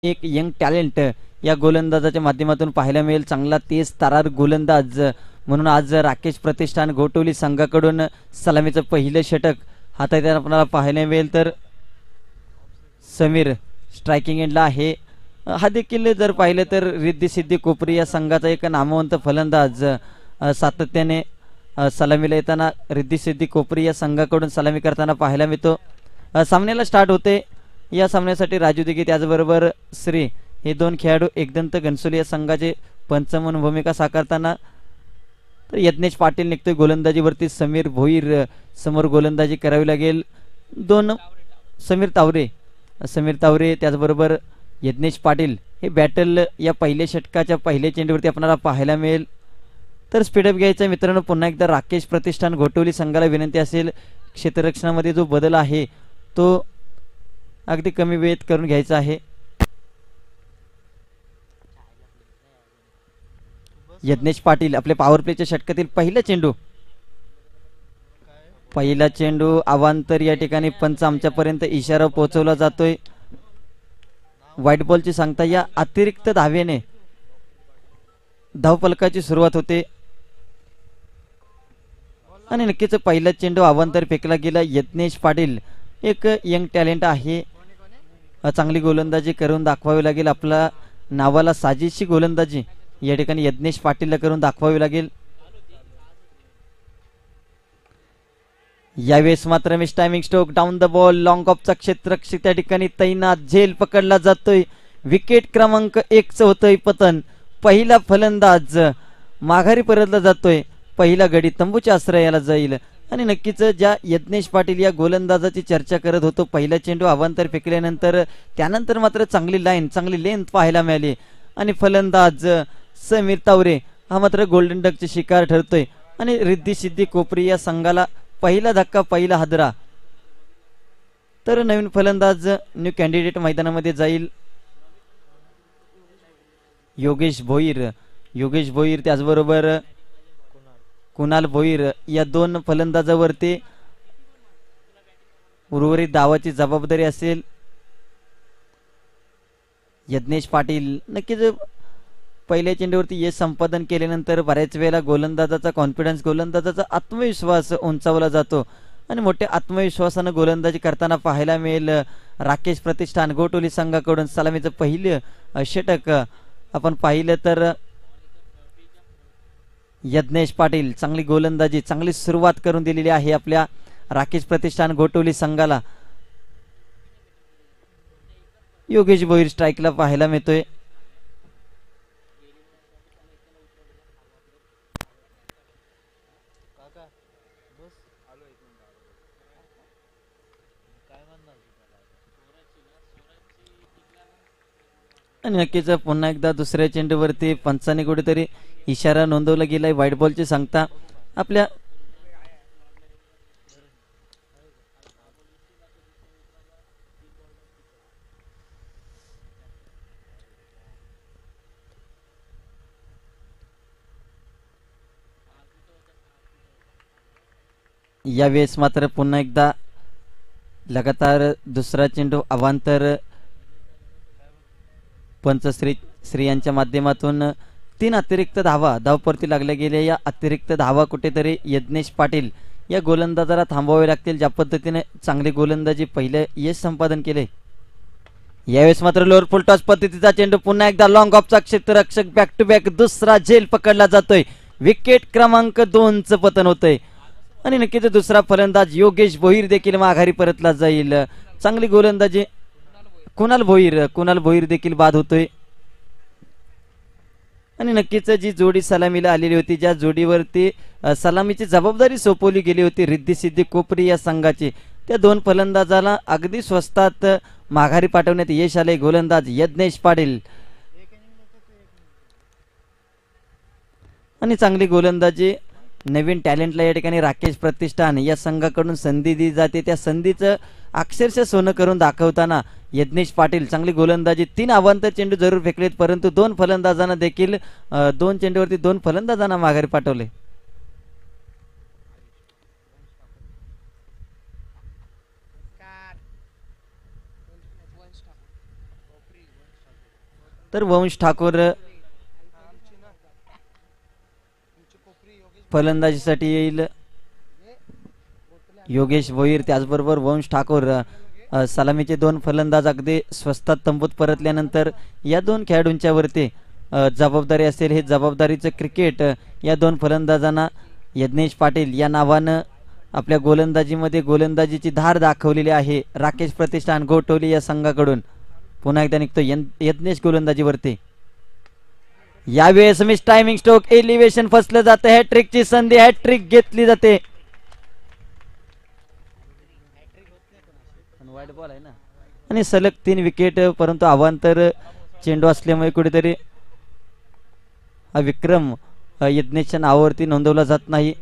एक young talent या गोलंदाजाच्या माध्यमातून पाहायला मिळेल. चांगला तेज तरार गोलंदाज म्हणून आज राकेश प्रतिष्ठान गोटोली संघाकडून सलामीचं पहिलं षटक हातात आपल्याला पाहायला मिळेल. तर समीर स्ट्रायकिंग एंडला आहे. हा देखील जर पाहिलं तर रिद्धी सिद्धी कोपरी या संघाचा एक नामवंत फलंदाज सातत्याने सलामीला येताना रिद्धी सिद्धी कोपरी या संघाकडून सलामी करताना पाहायला मिळतो. सामन्याला स्टार्ट होते. या सामन्यासाठी राजू दिघे त्याचबरोबर श्री हे दोन खेळाडू एकदंत घनसोली या संघाचे पंच म्हणून भूमिका साकारताना तर यज्ञेश पाटील निघतोय गोलंदाजीवरती. समीर भोईर समोर गोलंदाजी करावी लागेल. दोन समीर तावरे त्याचबरोबर यज्ञेश पाटील हे बॅटल या पहिल्या षटकाच्या पहिल्या चेंडूवरती आपल्याला पाहायला मिळेल. तर स्पीडअप घ्यायचं मित्रांनो. पुन्हा एकदा राकेश प्रतिष्ठान घोटवली संघाला विनंती असेल, क्षेत्ररक्षणामध्ये जो बदल आहे तो अगदी कमी वेळेत करून घ्यायचा आहे. यज्ञेश पाटील आपल्या पॉवर प्लेच्या षटकातील पहिला चेंडू अवांतर या ठिकाणी पंच आमच्यापर्यंत इशारा पोहोचवला जातोय. व्हाईट बॉलची सांगता या अतिरिक्त धावेने धावफलकाची सुरुवात होते आणि नक्कीच पहिला चेंडू अवांतर फेकला गेला. यज्ञेश पाटील एक यंग टॅलेंट आहे. चांगली गोलंदाजी करून दाखवावी लागेल. आपला नावाला साजेशी गोलंदाजी या ठिकाणी यज्ञेश पाटीलला करून दाखवावी लागेल. यावेळेस मात्र miss timing stroke down the ball long ऑफचा क्षेत्ररक्षक त्या ठिकाणी तैनात. झेल पकडला जातोय. विकेट क्रमांक 1चं होतंय पतन. पहिला फलंदाज माघारी परतला जातोय. पहिला गडी तंबूच्या आश्रयाला जाईल आणि नक्कीच ज्या यज्ञेश पाटील या गोलंदाजाची चर्चा करत होतो, पहिला चेंडू अवांतर फेकल्यानंतर त्यानंतर मात्र चांगली लाईन चांगली लेंथ पाहायला मिळाली आणि फलंदाज समीर तावरे हा मात्र गोल्डन डकचे शिकार ठरतोय आणि रिद्धी सिद्धी कोपरी या संघाला पहिला धक्का पहिला हादरा. तर नवीन फलंदाज न्यू कॅन्डिडेट मैदानामध्ये जाईल. योगेश भोईर त्याचबरोबर कुणाल भोईर या दोन फलंदाजावरती उर्वरित धावाची जबाबदारी असेल. यज्ञेश पाटील नक्कीच पहिल्या चेंडूवरती यश संपादन केल्यानंतर बऱ्याच वेळेला गोलंदाजाचा कॉन्फिडन्स गोलंदाजाचा आत्मविश्वास उंचावला जातो आणि मोठ्या आत्मविश्वासानं गोलंदाजी करताना पाहायला मिळेल. राकेश प्रतिष्ठान गोटोली संघाकडून सलामीचं पहिलं षटक आपण पाहिलं तर यज्ञेश पाटील चांगली गोलंदाजी चांगली सुरुवात करून दिलेली आहे आपल्या राकेश प्रतिष्ठान गोटोली संघाला. योगेश भोईर स्ट्राईकला पाहायला मिळतोय. आणि नक्कीच पुन्हा एकदा दुसऱ्या चेंडूवरती पंचाने कुठेतरी इशारा नोंदवला गेलाय. व्हाईट बॉलची सांगता आपल्या यावेळेस मात्र पुन्हा एकदा लगातार दुसरा चेंडू अवांतर पंच श्री यांच्या माध्यमातून 3 अतिरिक्त धावपरती लागल्या गेल्या. या अतिरिक्त धावा कुठेतरी यज्ञेश पाटील या गोलंदाजाला थांबवावे लागतील, ज्या पद्धतीने चांगली गोलंदाजी पहिले यश संपादन केले. यावेळेस मात्र लोअर फुल टॉस पद्धतीचा चेंडू पुन्हा एकदा लॉंग ऑफचा क्षेत्ररक्षक बॅक टू बॅक दुसरा झेल पकडला जातोय. विकेट क्रमांक 2चं पतन होतंय आणि नक्कीच दुसरा फलंदाज योगेश भोईर देखील माघारी परतला जाईल. चांगली गोलंदाजी कुणाल भोईर देखील बाद होतोय आणि नक्कीच जी जोडी सलामीला आलेली होती, ज्या जोडीवरती सलामीची जबाबदारी सोपवली गेली होती रिद्धी सिद्धी कोपरी या संघाची, त्या दोन फलंदाजाला अगदी स्वस्तात माघारी पाठवण्यात यश आले. गोलंदाज यज्ञेश पाटील आणि चांगली गोलंदाजी नवीन टॅलेंटला या ठिकाणी राकेश प्रतिष्ठान या संघाकडून संधी दिली जाते. त्या संधीचं अक्षरशः सोनं करून दाखवताना यज्ञेश पाटील चांगली गोलंदाजी 3 अवांतर चेंडू जरूर फेकलेत, परंतु 2 फलंदाजांना देखील 2 चेंडूवरती 2 फलंदाजांना माघारी पाठवले. तर वंश ठाकूर फलंदाजीसाठी येईल. योगेश भोईर त्याचबरोबर वंश ठाकूर सलामीचे दोन फलंदाज अगदी स्वस्तात तंबूत परतल्यानंतर या दोन खेळाडूंच्या वरती जबाबदारी असेल. हे जबाबदारीचं क्रिकेट या दोन फलंदाजांना यज्ञेश पाटील या नावानं आपल्या गोलंदाजीमध्ये गोलंदाजीची धार दाखवलेली आहे. राकेश प्रतिष्ठान गोटोली या संघाकडून पुन्हा एकदा निघतो यज्ञेश गोलंदाजीवरती. यावेळेस मिस टायमिंग स्ट्रोक एलिव्हेशन फसलं जातं. हॅट्रिकची संधी हॅट्रिक घेतली जाते. वाईट बॉल आहे ना आणि सलग 3 विकेट परंतु अवांतर चेंडू असल्यामुळे कुठेतरी हा विक्रम यज्ञेशच्या नावावरती नोंदवला जात नाही.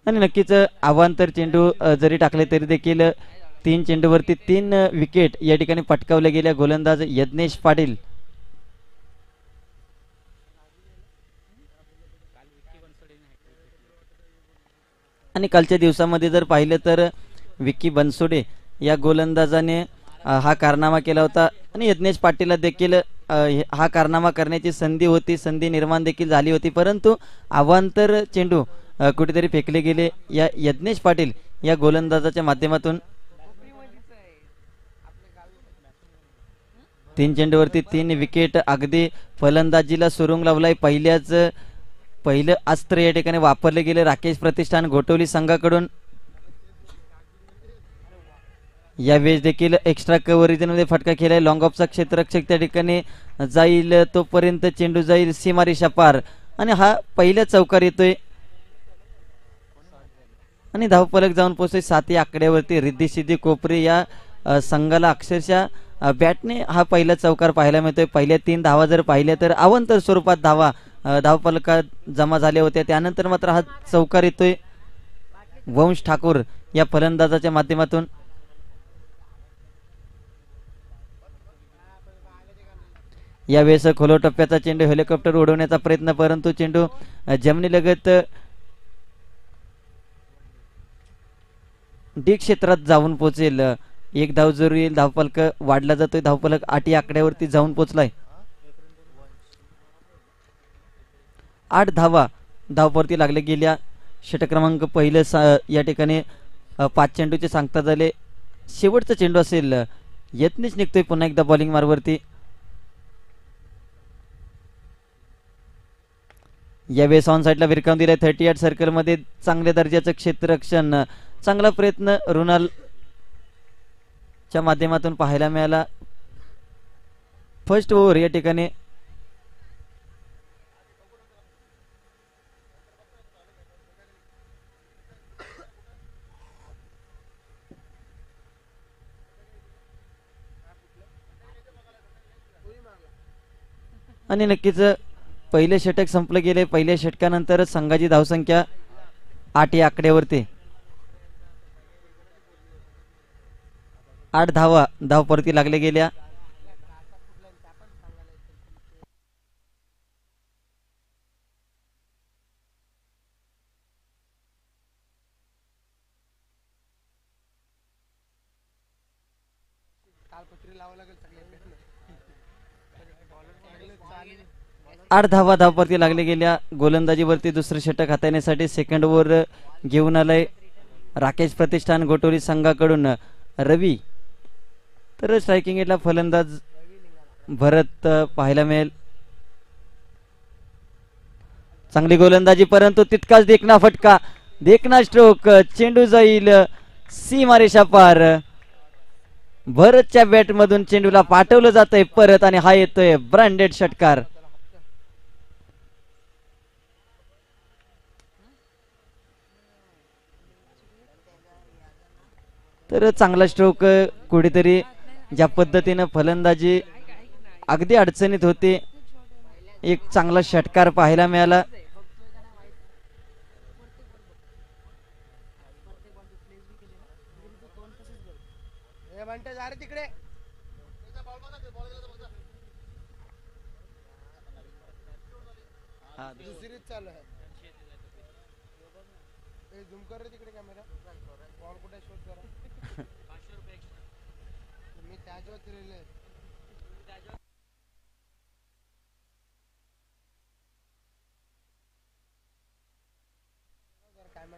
आणि नक्कीच अवांतर चेंडू जरी टाकले तरी देखील 3 चेंडूवरती 3 विकेट या ठिकाणी पटकावल्या गेल्या. गोलंदाज यज्ञेश पाटील आणि कालच्या दिवसामध्ये जर पाहिलं तर विक्की बनसोडे या गोलंदाजाने हा कारनामा केला होता आणि यज्ञेश पाटीलला देखील हा कारनामा करण्याची संधी होती. संधी निर्माण देखील झाली होती परंतु अवांतर चेंडू कुठेतरी फेकले गेले. या यज्ञेश पाटील या गोलंदाजाच्या माध्यमातून 3 चेंडूवरती 3 विकेट. अगदी फलंदाजीला सुरुंग लावलाय. पहिलं अस्त्र या ठिकाणी वापरले गेले राकेश प्रतिष्ठान गोटोली संघाकडून. यावेळेस देखील एक्स्ट्रा कव्हरेजमध्ये फटका केलाय. लॉंग ऑफचा क्षेत्ररक्षक त्या ठिकाणी जाईल तोपर्यंत चेंडू जाईल सीमारेषा पार आणि हा पहिल्या चौकार येतोय आणि धावफलक जाऊन पोहोचतोय 7 या आकड्यावरती. रिद्धी सिद्धी कोपरे या संघाला अक्षरशः बॅटने हा पहिला चौकार पाहायला मिळतोय. पहिल्या 3 धावा जर पाहिल्या तर अवांतर स्वरूपात धावफलकात जमा झाल्या होत्या. त्यानंतर मात्र हा चौकार येतोय वंश ठाकूर या फलंदाजाच्या माध्यमातून. यावेळेस खोलो टप्प्याचा चेंडू हेलिकॉप्टर उडवण्याचा प्रयत्न परंतु चेंडू जमिनीलगत डी क्षेत्रात जाऊन पोहोचेल. 1 धाव जरूर येईल. धावफलक वाढला जातोय. धावफलक 8 या आकड्यावरती जाऊन पोहोचलाय. 8 धावा धावपरती लागले गेल्या. षटक क्रमांक पहिलं या ठिकाणी 5 चेंडूचे सांगता झाले. शेवटचा चेंडू असेल. यत्नेश निघतोय पुन्हा एकदा बॉलिंग मार्गवरती. यावेळेस ऑन साईडला विरकावून दिलाय. 38 सर्कल मध्ये चांगल्या दर्जाचं क्षेत्ररक्षण. चांगला प्रयत्न रुणाल च्या माध्यमातून पाहायला मिळाला. फर्स्ट ओव्हर या ठिकाणी आणि नक्कीच पहिले षटक संपलं गेले. पहिल्या षटकानंतर संघाची धावसंख्या 8 या आकड्यावरती. 8 धावा धावपरती लागले गेल्या. आठ धावा धावपरती लागले गेल्या. गोलंदाजीवरती दुसरं षटक हाताळण्यासाठी सेकंड ओव्हर घेऊन आलाय राकेश प्रतिष्ठान गोटोली संघाकडून रवी. तर स्ट्रायकिंग एटला फलंदाज भरत पाहायला मिळेल. चांगली गोलंदाजी परंतु तितकाच देखना फटका. देखना स्ट्रोक. चेंडू जाईल सीमारेषा पार. भरतच्या बॅट मधून चेंडूला पाठवलं जातंय परत आणि हा येतोय ब्रँडेड षटकार. तर चांगला स्ट्रोक. कुठेतरी ज्या पद्धतीनं फलंदाजी अगदी अडचणीत होते एक चांगला षटकार पाहायला मिळाला. झूम कर रे तिकडे कॅमेरा बॉल कुठे शोध जरा मी त्याच्यावर दिलेलं आहे.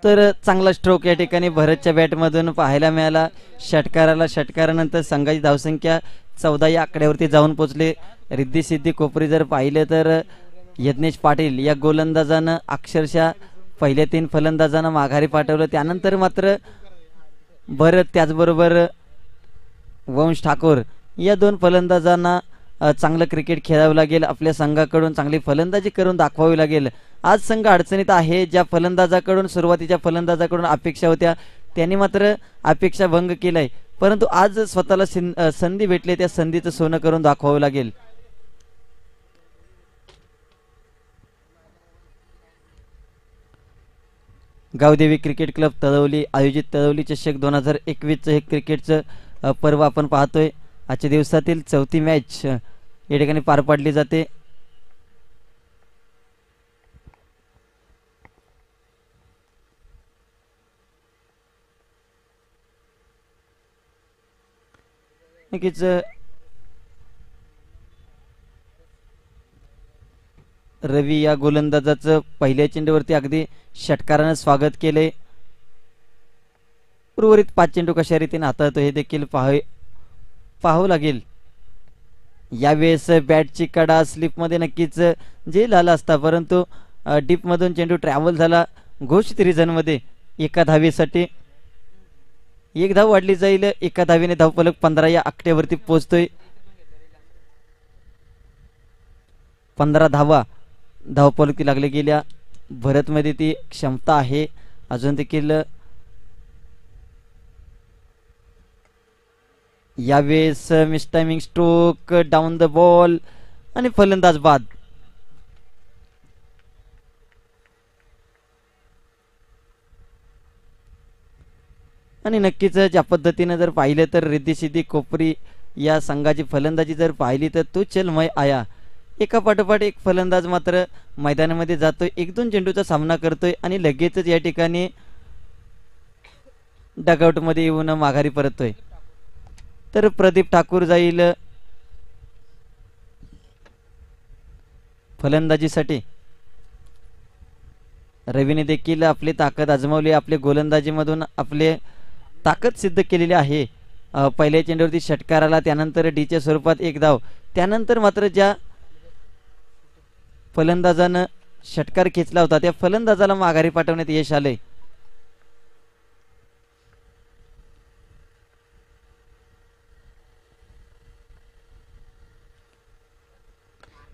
तर चांगला स्ट्रोक या ठिकाणी भरतच्या बॅटमधून पाहायला मिळाला. षटकारानंतर संघाची धावसंख्या 14 या आकड्यावरती जाऊन पोचले. रिद्धी सिद्धी कोपरी जर पाहिलं तर यज्ञेश पाटील या गोलंदाजानं अक्षरशः पहिल्या 3 फलंदाजांना माघारी पाठवलं. त्यानंतर मात्र भरत त्याचबरोबर वंश ठाकूर या 2 फलंदाजांना चांगलं क्रिकेट खेळावं लागेल. आपल्या संघाकडून चांगली फलंदाजी करून दाखवावी लागेल. आज संघ अडचणीत आहे. ज्या फलंदाजाकडून सुरुवातीच्या फलंदाजाकडून अपेक्षा होत्या त्यांनी मात्र अपेक्षा भंग केलाय. परंतु आज स्वतःला संधी भेटली, त्या संधीचं सोनं करून दाखवावं लागेल. गावदेवी क्रिकेट क्लब तळवली आयोजित तळवली चषक 2021चं हे क्रिकेटचं पर्व आपण पाहतोय. आजच्या दिवसातील 4थी मॅच या ठिकाणी पार पाडली जाते. नक्कीच रवी या गोलंदाजाचं पहिल्या चेंडूवरती अगदी षटकारानं स्वागत केले. उर्वरित 5 चेंडू कशा रीतीने हाताळतो हे देखील पाहावं लागेल. यावेळेस बॅटची कडा स्लिपमध्ये नक्कीच झेल आला असता, परंतु डीपमधून चेंडू ट्रॅव्हल झाला घोषित रिझनमध्ये. एका धावेसाठी 1 धाव वाढली जाईल. एका धावेने धावफलक 15 या आकड्यावरती पोहोचतोय. 15 धावा धावफलकी लागले गेल्या. भरतमध्ये ती क्षमता आहे. अजून देखील यावेळेस miss timing stroke down the ball आणि फलंदाज बाद. आणि नक्कीच ज्या पद्धतीने जर पाहिलं तर रिद्धी सिद्धी कोपरी या संघाची फलंदाजी जर पाहिली तर तो चलमय आया. एका पाठोपाठ एक फलंदाज मात्र मैदानामध्ये जातोय, 1-2 चेंडूचा सामना करतोय आणि लगेचच या ठिकाणी डगआउटमध्ये येऊन माघारी परततोय. तर प्रदीप ठाकूर जाईल फलंदाजीसाठी. रवीने देखील आपली ताकद आजमावली. आपले गोलंदाजीमधून आपले ताकद सिद्ध केलेली आहे. पहिल्या चेंडूवरती षटकार आला, त्यानंतर डीच्या स्वरूपात 1 धाव. त्यानंतर मात्र ज्या फलंदाजानं षटकार खेचला होता त्या फलंदाजाला माघारी पाठवण्यात यश आले.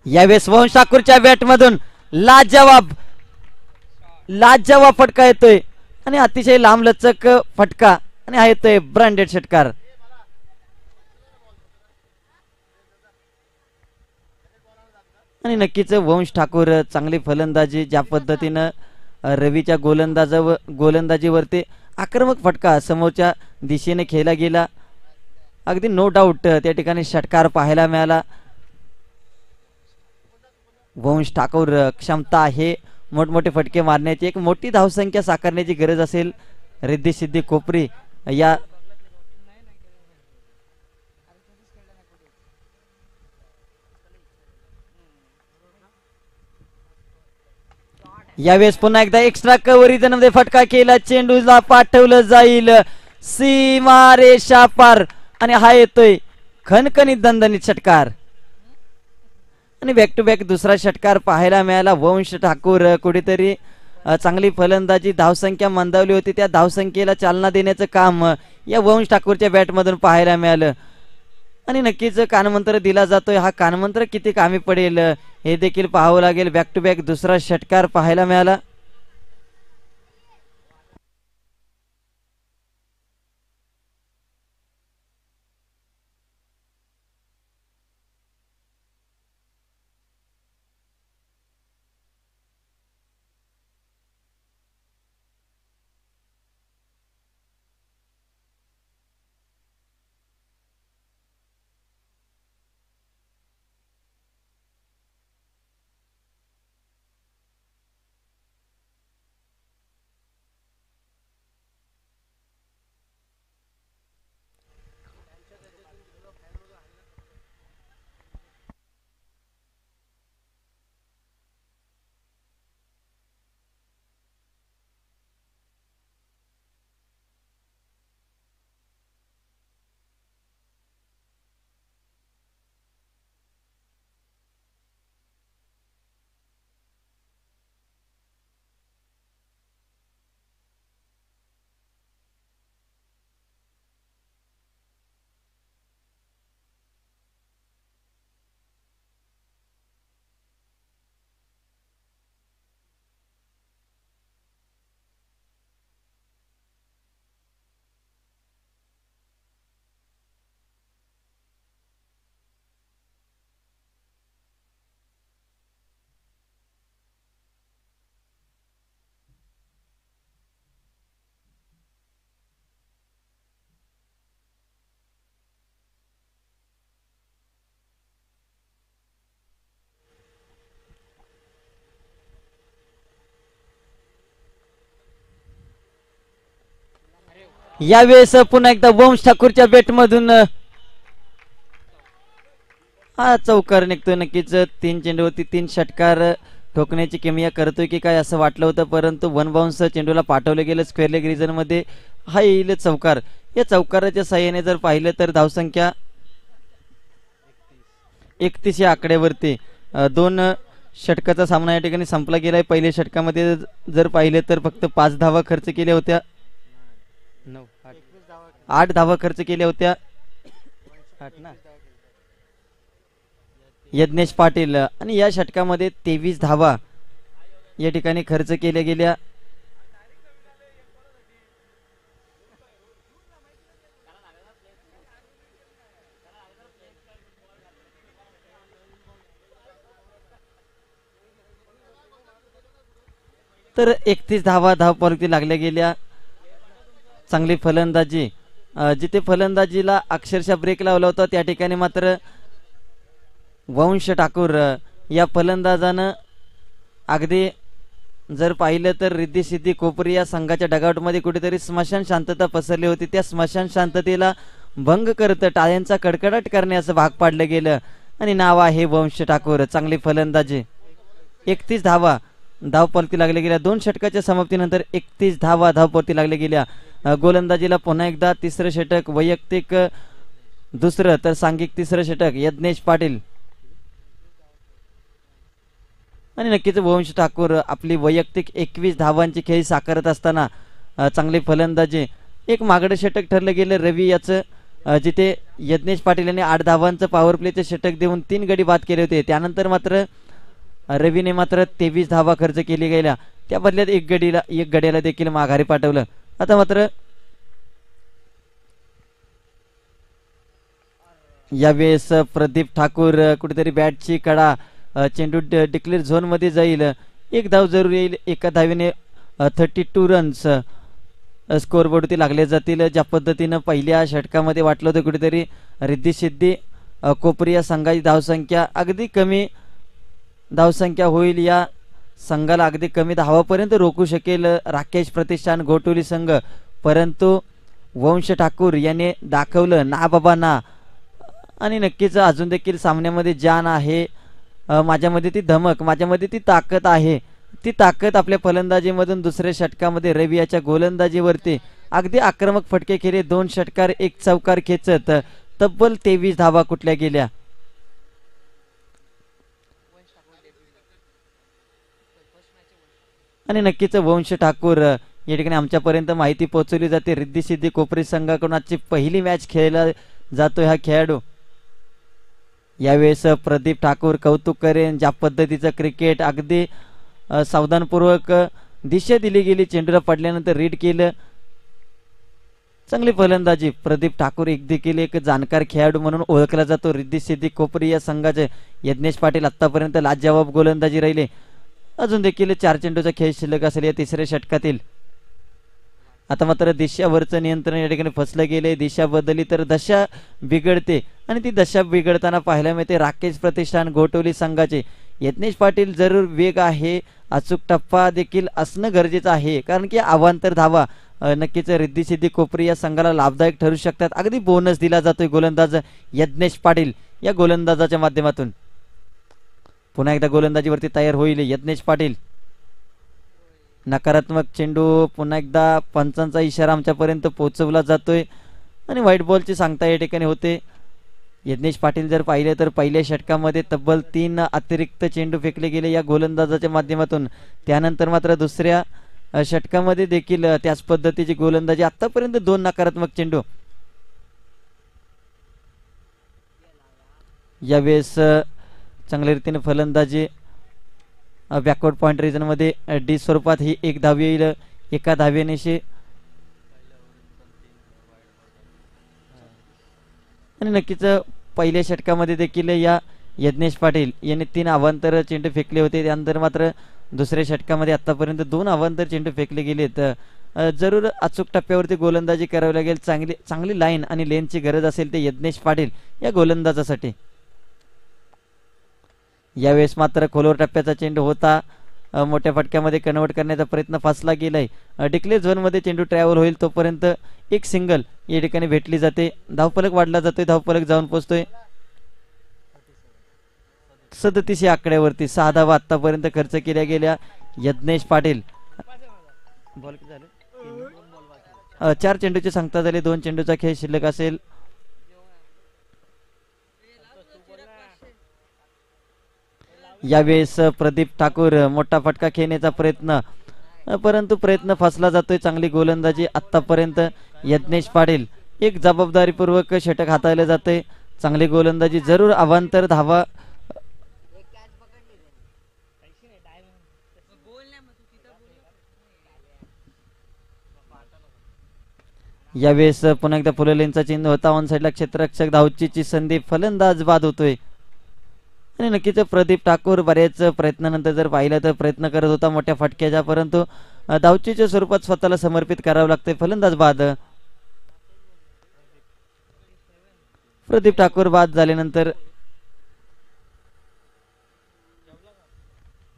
यावेळेस वंश ठाकूरच्या बॅटमधून लाजवाब फटका येतोय आणि अतिशय लांबलचक फटका आणि हा येतोय ब्रँडेड षटकार. आणि नक्कीच वंश ठाकूर चांगली फलंदाजी, ज्या पद्धतीनं रवीच्या गोलंदाजीवरती आक्रमक फटका समोरच्या दिशेने खेळला गेला. अगदी नो डाऊट त्या ठिकाणी षटकार पाहायला मिळाला. वंश ठाकूर क्षमता आहे मोठमोठे फटके मारण्याची. एक मोठी धावसंख्या साकारण्याची गरज असेल रिद्धी सिद्धी कोपरी या यावेळेस पुन्हा एकदा एक्स्ट्रा कव्हरेज मध्ये फटका केला. चेंडूला पाठवलं जाईल सीमारेषा पार आणि हा येतोय खणखणीत दणदणीत षटकार. आणि बॅक टू बॅक दुसरा षटकार पाहायला मिळाला. वंश ठाकूर कुठेतरी चांगली फलंदाजी, धावसंख्या मंदावली होती, त्या धावसंख्येला चालना देण्याचं काम या वंश ठाकूरच्या बॅटमधून पाहायला मिळालं. आणि नक्कीच कानमंत्र दिला जातोय. हा कानमंत्र किती कामी पडेल हे देखील पाहावं लागेल. बॅक टू बॅक दुसरा षटकार पाहायला मिळाला. यावेळेस पुन्हा एकदा वंश ठाकूरच्या बॅटमधून हा चौकार निघतोय. नक्कीच 3 चेंडूवरती 3 षटकार ठोकण्याची किमया करतोय की काय असं वाटलं होतं, परंतु 1 बाउन्स चेंडूला पाठवलं गेलं स्क्वेअर लेग रिजन मध्ये. हा येईल चौकार. या चौकाराच्या साह्याने जर पाहिलं तर धावसंख्या 31 या आकड्यावरती 2 षटकाचा सामना या ठिकाणी संपला गेलाय. पहिल्या षटकामध्ये जर पाहिले तर फक्त 5 धावा खर्च केल्या होत्या. 8 धावा खर्च केल्या होत्या. 8 ना यज्ञेश पाटील, आणि या षटकामध्ये 23 धावा या ठिकाणी खर्च केल्या गेल्या. तर 31 धावा धावपॉलिटी लागल्या गेल्या. चांगली फलंदाजी, जिथे फलंदाजीला अक्षरशः ब्रेक लावला होता त्या ठिकाणी मात्र वंश ठाकूर या फलंदाजानं अगदी जर पाहिलं तर रिद्धी सिद्धी कोपरी या संघाच्या डगआउटमध्ये कुठेतरी स्मशान शांतता पसरली होती. त्या स्मशान शांततेला भंग करत टाळ्यांचा कडकडाट करण्याचं भाग पाडलं गेलं आणि नाव आहे वंश ठाकूर. चांगली फलंदाजी. 31 धावा धावपलती लागल्या गेल्या. 2 षटकाच्या समाप्तीनंतर 31 धावा धावपलती लागल्या गेल्या. गोलंदाजीला पुन्हा एकदा तिसरं षटक, वैयक्तिक दुसरं तर सांघिक तिसरं षटक यज्ञेश पाटील. आणि नक्कीच वंश ठाकूर आपली वैयक्तिक 21 धावांची खेळी साकारत असताना चांगली फलंदाजी. एक मागडं षटक ठरलं गेलं रवी याचं, जिथे यज्ञेश पाटील यांनी 8 धावांचं पॉवर प्लेचे षटक देऊन 3 गडी बाद केले होते. त्यानंतर मात्र रवीने मात्र 23 धावा खर्च केली गेल्या. त्या बदल्यात एक गड्याला देखील माघारी पाठवलं. आता मात्र यावेळेस प्रदीप ठाकूर कुठेतरी बॅटची कडा, चेंडू डिक्लेअर झोन मध्ये जाईल. 1 धाव जरूर येईल. एका धावेने 32 रन्स स्कोअरबोर्डवरती लागले जातील. ज्या पद्धतीनं पहिल्या षटकामध्ये वाटलं होतं कुठेतरी रिद्धी सिद्धी कोपरी या संघाची धावसंख्या अगदी कमी धावसंख्या होईल, या संघाला अगदी कमी धावापर्यंत रोखू शकेल राकेश प्रतिष्ठान घोटोली संघ, परंतु वंश ठाकूर याने दाखवलं ना बाबा ना. आणि नक्कीच अजून देखील सामन्यामध्ये जान आहे, माझ्यामध्ये ती धमक, माझ्यामध्ये ती ताकद आहे. ती ताकद आपल्या फलंदाजीमधून दुसऱ्या षटकामध्ये रवी याच्या गोलंदाजीवरती अगदी आक्रमक फटके खेळले. 2 षटकार 1 चौकार खेचत तब्बल 23 धावा कुठल्या गेल्या. आणि नक्कीच वंश ठाकूर या ठिकाणी आमच्यापर्यंत माहिती पोहोचवली जाते. रिद्धी सिद्धी कोपरी संघाकडून आजची पहिली मॅच खेळला जातोय हा खेळाडू. यावेळेस प्रदीप ठाकूर कौतुक करेन ज्या पद्धतीचं क्रिकेट अगदी सावधानपूर्वक दिशा दिली गेली, चेंडूला पडल्यानंतर रीड केलं. चांगली फलंदाजी. प्रदीप ठाकूर देखील एक जाणकार खेळाडू म्हणून ओळखला जातो. रिद्धी सिद्धी कोपरी या संघाचे यज्ञेश पाटील आतापर्यंत लाजवाब गोलंदाजी राहिले. अजून देखील 4 चेंडूचा खेळ शिल्लक असेल या तिसऱ्या षटकातील. आता मात्र दिशावरचं नियंत्रण या ठिकाणी फसलं गेले. दिशा बदलली तर दशा बिघडते, आणि ती दशा बिघडताना पाहायला मिळते राकेश प्रतिष्ठान घोटोली संघाचे. यज्ञेश पाटील जरूर वेग आहे, अचूक टप्पा देखील असणं गरजेचं आहे, कारण की अवांतर धावा नक्कीच रिद्धी सिद्धी कोपरी या संघाला लाभदायक ठरू शकतात. अगदी बोनस दिला जातोय गोलंदाज यज्ञेश पाटील या गोलंदाजाच्या माध्यमातून. पुन्हा एकदा गोलंदाजीवरती तयार होईल यज्ञेश पाटील. नकारात्मक चेंडू, पुन्हा एकदा पंचांचा इशारा आमच्यापर्यंत पोहोचवला जातोय आणि व्हाईट बॉलची सांगता या ठिकाणी होते. यज्ञेश पाटील जर पाहिले तर पहिल्या षटकामध्ये तब्बल 3 अतिरिक्त चेंडू फेकले गेले या गोलंदाजाच्या माध्यमातून. त्यानंतर मात्र दुसऱ्या षटकामध्ये देखील त्याच पद्धतीची गोलंदाजी. आतापर्यंत 2 नकारात्मक चेंडू. यावेळेस चांगल्या रीतीने फलंदाजी. बॅकवर्ड पॉइंट रिजन मध्ये डी स्वरूपात ही 1 धाव येईल. एका धावेनेशी आणि नक्कीच पहिल्या षटकामध्ये देखील या यज्ञेश पाटील यांनी 3 अवांतर चेंडू फेकले होते. त्यानंतर मात्र दुसऱ्या षटकामध्ये आतापर्यंत 2 अवांतर चेंडू फेकले गेलेत. जरूर अचूक टप्प्यावरती गोलंदाजी करावी लागेल. चांगली लाईन आणि लेनची गरज असेल ते यज्ञेश पाटील या गोलंदाजासाठी. यावेळेस मात्र खोलवर टप्प्याचा चेंडू होता. मोठ्या फटक्यामध्ये कन्वर्ट करण्याचा प्रयत्न फासला गेलाय. डिक्लेअर झोनमध्ये चेंडू ट्रॅव्हल होईल तोपर्यंत एक सिंगल या ठिकाणी भेटली जाते. धावफलक वाढला जातोय, धावफलक जाऊन पोहोचतोय 37 या आकड्यावरती. 6 धावा आतापर्यंत खर्च केल्या गेल्या. यज्ञेश पाटील बॉल किती झाले? 4 चेंडूची सांगता झाली. 2 चेंडूचा खेळ शिल्लक असेल. यावेळेस प्रदीप ठाकूर मोठा फटका खेळण्याचा प्रयत्न, परंतु प्रयत्न फसला जातोय. चांगली गोलंदाजी आतापर्यंत यज्ञेश पाटील. एक जबाबदारीपूर्वक षटक हाताळलं जाते. चांगली गोलंदाजी, जरूर अवांतर धावा. यावेळेस पुन्हा एकदा फुललेंचा चिन्ह होता. ऑन साईडला क्षेत्ररक्षक धावचीची संधी, फलंदाज बाद होतोय. आणि नक्कीच प्रदीप ठाकूर बऱ्याच प्रयत्नानंतर जर पाहिलं तर प्रयत्न करत होता मोठ्या फटक्याचा, परंतु धावचीच्या स्वरूपात स्वतःला समर्पित करावं लागतंय. फलंदाज बाद. प्रदीप ठाकूर बाद झाल्यानंतर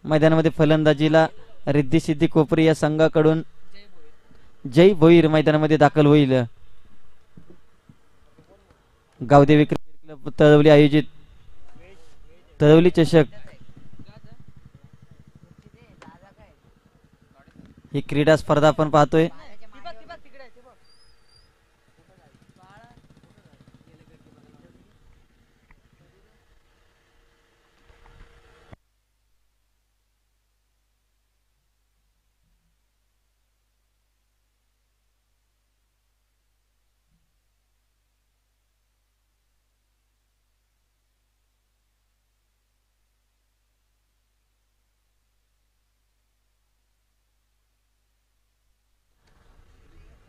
मैदानामध्ये फलंदाजीला रिद्धी सिद्धी कोपरी या संघाकडून जय भोईर मैदानामध्ये दाखल होईल. गावदेवी क्रिकेट क्लब तळवली आयोजित तळवली चषक ही क्रीडा स्पर्धा आपण पाहतोय.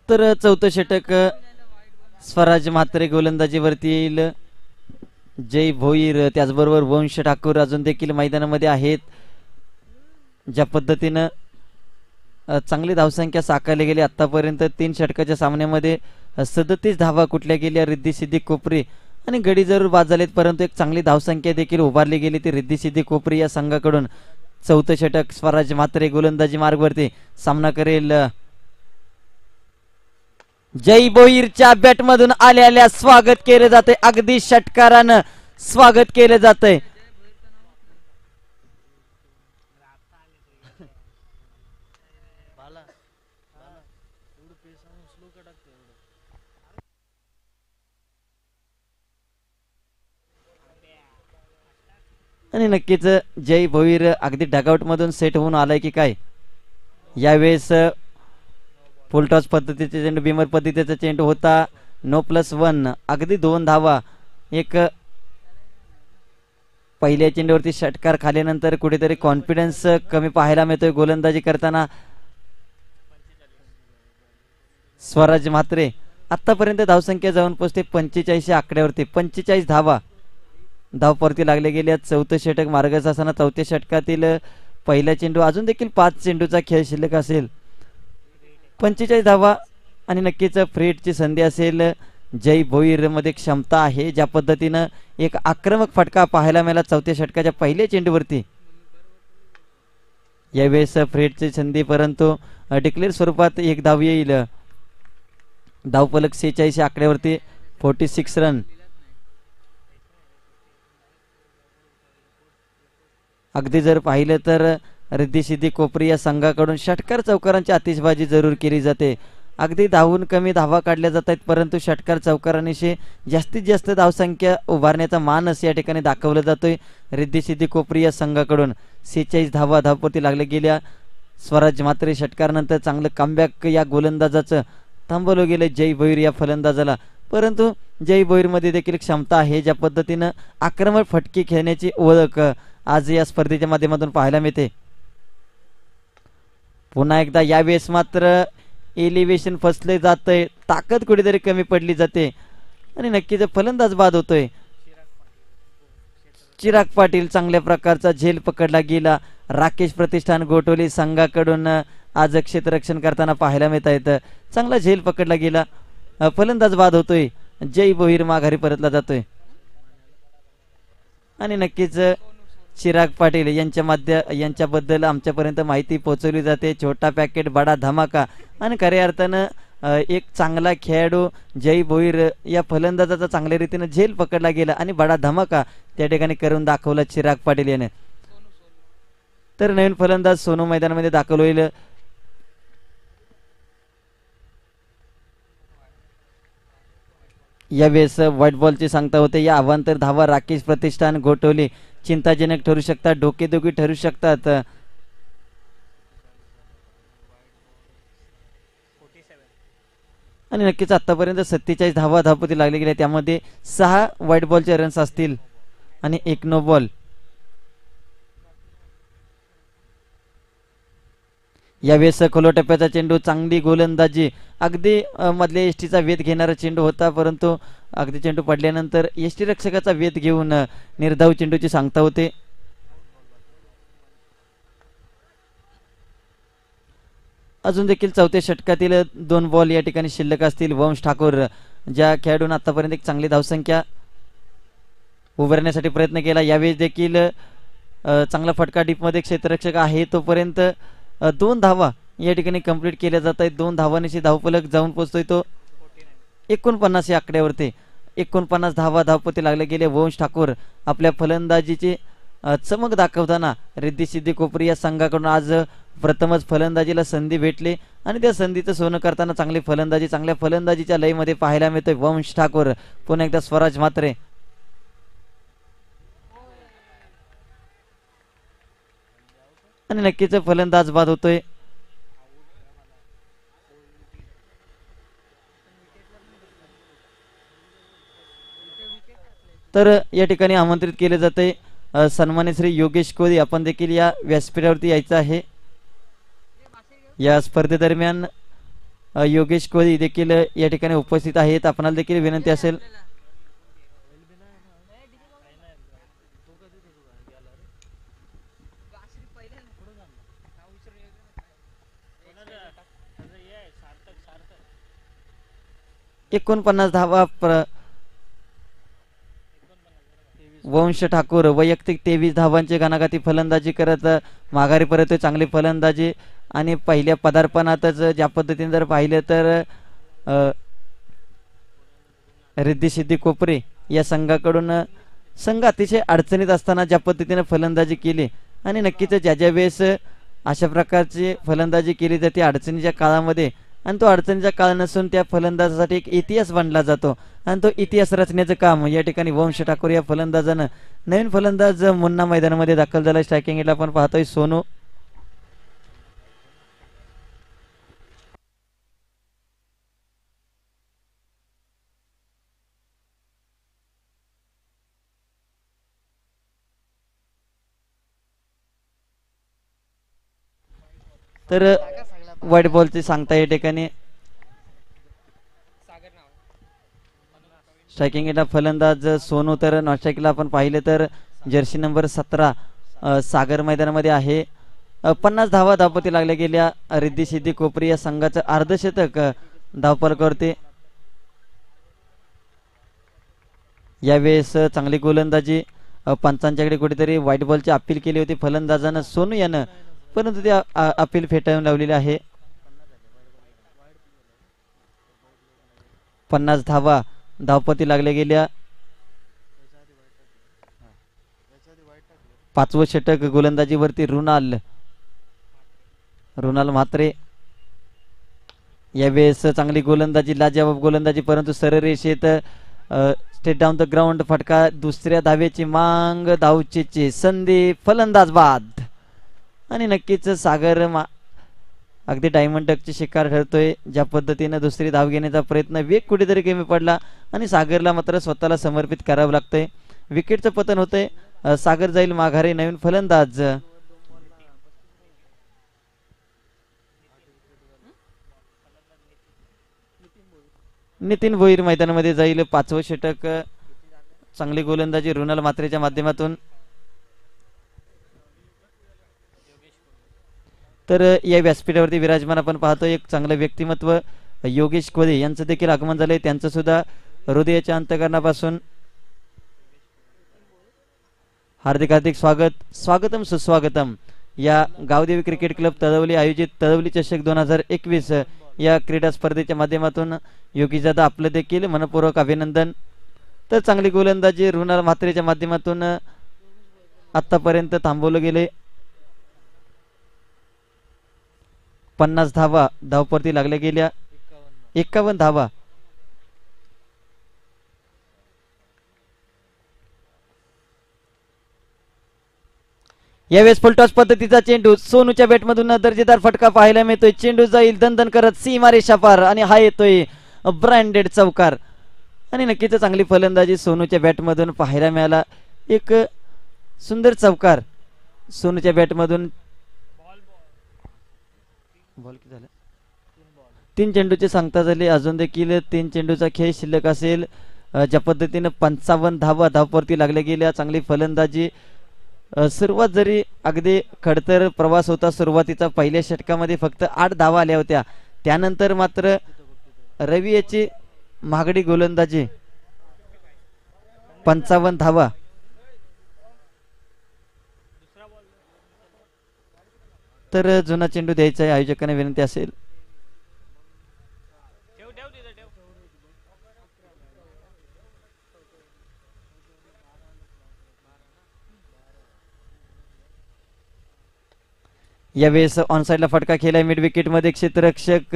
तर चौथं षटक स्वराज म्हात्रे गोलंदाजीवरती येईल. जय भोईर त्याचबरोबर वंश ठाकूर अजून देखील मैदानामध्ये आहेत. ज्या पद्धतीनं चांगली धावसंख्या साकारली गेली आतापर्यंत 3 षटकाच्या सामन्यामध्ये 37 धावा कुठल्या गेल्या रिद्धी सिद्धी कोपरी, आणि गडी जरूर बाद झालेत परंतु एक चांगली धावसंख्या देखील उभारली गेली ती रिद्धी सिद्धी कोपरी या संघाकडून. चौथं षटक स्वराज म्हात्रे गोलंदाजी मार्गवरती सामना करेल. जय भोईरच्या बॅट मधून आलेल्या स्वागत केले जाते, अगदी षटकारानं स्वागत केले जाते. आणि नक्कीच जय भोईर अगदी डगआउट मधून सेट होऊन आलाय की काय. यावेळेस फुलटॉस पद्धतीचे चेंडू, बिमर पद्धतीचा चेंडू होता. 9+1 अगदी 2 धावा. एक पहिल्या चेंडूवरती षटकार खाल्यानंतर कुठेतरी कॉन्फिडन्स कमी पाहायला मिळतोय गोलंदाजी करताना. स्वराज म्हात्रे आतापर्यंत धावसंख्या जाऊन पोहोचते 45 आकड्यावरती. 45 धावा धावपरती लागले गेल्या. चौथं षटक मार्गास असताना चौथ्या षटकातील पहिला चेंडू, अजून देखील 5 चेंडूचा खेळ शिल्लक असेल. 45 धावा आणि नक्कीच फ्रेटची संधी असेल. जय भोईर मध्ये क्षमता आहे. ज्या पद्धतीनं एक आक्रमक फटका पाहायला मिळाला चौथ्या षटकाच्या पहिल्या चेंडूवरती. यावेळेस फ्रेटची संधी, परंतु डिक्लेअर स्वरूपात एक धाव येईल. धावफलक 46 आकड्यावरती. 46 रन. अगदी जर पाहिलं तर रिद्धी सिद्धी कोपरी या संघाकडून षटकार चौकारांची आतिषबाजी जरूर केली जाते. अगदी धावून कमी धावा काढल्या जात आहेत, परंतु षटकार चौकारांशी जास्तीत जास्त धावसंख्या उभारण्याचा मानस या ठिकाणी दाखवला जातोय रिद्धी सिद्धी कोपरी या संघाकडून. 46 धावा धावपती लागल्या गेल्या. स्वराज म्हात्रे षटकारानंतर चांगलं कमबॅक या गोलंदाजाचं थांबवलं गेलं जय भोईर या फलंदाजाला, परंतु जय भोईर मध्ये देखील क्षमता आहे. ज्या पद्धतीनं आक्रमक फटके खेळण्याची ओळख आज या स्पर्धेच्या माध्यमातून पाहायला मिळते. पुन्हा एकदा यावेळेस मात्र एलिव्हेशन फसले जातंय, ताकद कुठेतरी कमी पडली जाते आणि नक्कीच फलंदाज बाद होतोय. चिराग पाटील चांगल्या प्रकारचा झेल पकडला गेला. राकेश प्रतिष्ठान गोटोली संघाकडून आज क्षेत्ररक्षण करताना पाहायला मिळत आहेत. चांगला झेल पकडला गेला. फलंदाज बाद होतोय. जय भोईर माघारी परतला जातोय आणि नक्कीच चिराग पाटील यांच्याबद्दल आमच्यापर्यंत माहिती पोहोचवली जाते. छोटा पॅकेट बडा धमाका आणि खऱ्या अर्थानं एक चांगला खेळाडू जय भोईर या फलंदाजाचा चांगल्या रीतीने झेल पकडला गेला आणि बडा धमाका त्या ठिकाणी करून दाखवला चिराग पाटील याने. तर नवीन फलंदाज सोनू मैदानामध्ये दाखल होईल. यावेळेस व्हाईट बॉलची सांगता होते. या अवांतर धावा राकेश प्रतिष्ठान घोटवली चिंताजनक ठरू शकतात, डोकेदुखी ठरू शकतात. आणि नक्कीच आतापर्यंत 47 धावा धावपती लागले गेले, त्यामध्ये 6 व्हाईट बॉलचे रन्स असतील आणि 1 नो बॉल. यावेळेस खोलो टप्प्याचा चेंडू, चांगली गोलंदाजी, अगदी मधल्या एसटीचा वेध घेणारा चेंडू होता, परंतु अगदी चेंडू पडल्यानंतर एसटी रक्षकाचा वेध घेऊन निर्धाव चेंडूची सांगता होते. अजून देखील चौथ्या षटकातील 2 बॉल या ठिकाणी शिल्लक असतील. वंश ठाकूर ज्या खेळाडून आतापर्यंत एक चांगली धावसंख्या उभारण्यासाठी प्रयत्न केला, यावेळेस देखील चांगला फटका डीपमध्ये क्षेत्ररक्षक आहे तोपर्यंत 2 धावा या ठिकाणी कंप्लीट केल्या जात आहेत. 2 धावांची धावफलक जाऊन पोहोचतोय तो 49 या आकड्यावरती. 49 धावा धावपती लागले गेले. वंश ठाकूर आपल्या फलंदाजीची चमक दाखवताना रिद्धी सिद्धी कोपरी या संघाकडून आज प्रथमच फलंदाजीला संधी भेटली आणि त्या संधीचं सोनं करताना चांगली फलंदाजी, चांगल्या फलंदाजीच्या लयमध्ये पाहायला मिळतोय वंश ठाकूर. पुन्हा एकदा स्वराज म्हात्रे आणि नक्कीच फलंदाज बाद होतोय. तर या ठिकाणी आमंत्रित केले जाते सन्मान्य श्री योगेश कोहली, आपण देखील या व्यासपीठावरती यायचं आहे. या स्पर्धेदरम्यान योगेश कोहली देखील या ठिकाणी उपस्थित आहेत. आपणाला देखील विनंती असेल एकोणपन्नास धावा वंश ठाकूर वैयक्तिक 23 धावांची घणाघाती फलंदाजी करत माघारी परत. चांगली फलंदाजी आणि पहिल्या पदार्पणातच ज्या पद्धतीने जर पाहिलं तर रिद्धी सिद्धी कोपरे या संघाकडून संघ अतिशय अडचणीत असताना ज्या पद्धतीने फलंदाजी केली आणि नक्कीच ज्या ज्या वेळेस अशा प्रकारची फलंदाजी केली जाते अडचणीच्या काळामध्ये, आणि तो अडचणीचा काळ नसून त्या फलंदाजासाठी एक इतिहास बनला जातो आणि तो इतिहास रचण्याचं काम या ठिकाणी वंश ठाकूर या फलंदाजानं. नवीन फलंदाज मुन्ना मैदानामध्ये दाखल झाला. स्ट्रायकिंग एला आपण पाहतोय सोनू. तर व्हाईट बॉलची सांगता या ठिकाणी स्ट्रायकिंग एला फलंदाज सोनू. तर नॉन स्ट्रायकिंगला आपण पाहिलं तर जर्सी नंबर 17 सागर मैदानामध्ये आहे. 50 धावा धावपती लागल्या गेल्या. रिद्धी सिद्धी कोपरी या संघाचं अर्धशतक धावफलकावरती. यावेळेस चांगली गोलंदाजी, पंचांच्याकडे कुठेतरी व्हाईट बॉलची अपील केली होती फलंदाजानं सोनू यानं, परंतु त्या अपील फेटाळून लावलेली आहे. 50 धावा धावपती लागल्या गेल्या. 5वं षटक गोलंदाजीवरती रुणाल म्हात्रे. यावेळेस चांगली गोलंदाजी, लाजवाब गोलंदाजी, परंतु सररेषेत स्टेट डाऊन द ग्राउंड फटका. दुसऱ्या धावेची मांग, धावचीची संधी, फलंदाज बाद. आणि नक्कीच सागर अगदी डायमंड डकची शिकार ठरतोय. ज्या पद्धतीने दुसरी धाव घेण्याचा प्रयत्न, वेग कुठेतरी कमी पडला आणि सागरला मात्र स्वतःला समर्पित करावं लागतंय. विकेटचं पतन होतंय. सागर जाईल माघारी. नवीन फलंदाज नितीन भोईर मैदानामध्ये जाईल. 5वं षटक. चांगली गोलंदाजी रुणाल म्हात्रेच्या माध्यमातून. तर या व्यासपीठावरती विराजमान आपण पाहतो एक चांगलं व्यक्तिमत्व योगेश कोहली यांचं देखील आगमन झालंय. त्यांचं सुद्धा हृदयाच्या अंतःकरणापासून हार्दिक हार्दिक स्वागतम सुस्वागतम या गावदेवी क्रिकेट क्लब तळवली आयोजित तळवली चषक 2021 या क्रीडा स्पर्धेच्या माध्यमातून योगीदादा आपलं देखील मनपूर्वक अभिनंदन. तर चांगली गोलंदाजी रुणाल म्हात्रेच्या माध्यमातून आतापर्यंत थांबवलं गेले. 50 धावा धावपरती लागल्या गेल्या. 51 धावा. यावेळेस फुलटॉस पद्धतीचा चेंडू सोनूच्या बॅटमधून दर्जेदार फटका पाहायला मिळतोय. चेंडू जाईल दणदण करत सीमारेषा पार आणि हा येतोय ब्रँडेड चौकार. आणि नक्कीच चांगली फलंदाजी सोनूच्या बॅटमधून पाहायला मिळाला. एक सुंदर चौकार सोनूच्या बॅटमधून. बॉल किती झाला? 3 चेंडूचे सांगता झाले. अजून देखील 3 चेंडूचा खेळ शिल्लक असेल. ज्या पद्धतीने 55 धावा धावपरती लागल्या गेल्या. चांगली फलंदाजी. सुरुवात जरी अगदी खडतर प्रवास होता. सुरुवातीचा पहिल्या षटकामध्ये फक्त 8 धावा आल्या होत्या. त्यानंतर मात्र रवी याची महागडी गोलंदाजी. 55 धावा. तर जुना चेंडू द्यायचा आहे. आयोजकांना विनंती असेल. यावेळेस ऑनसाइडला फटका खेळलाय. मिड विकेट मध्ये क्षेत्ररक्षक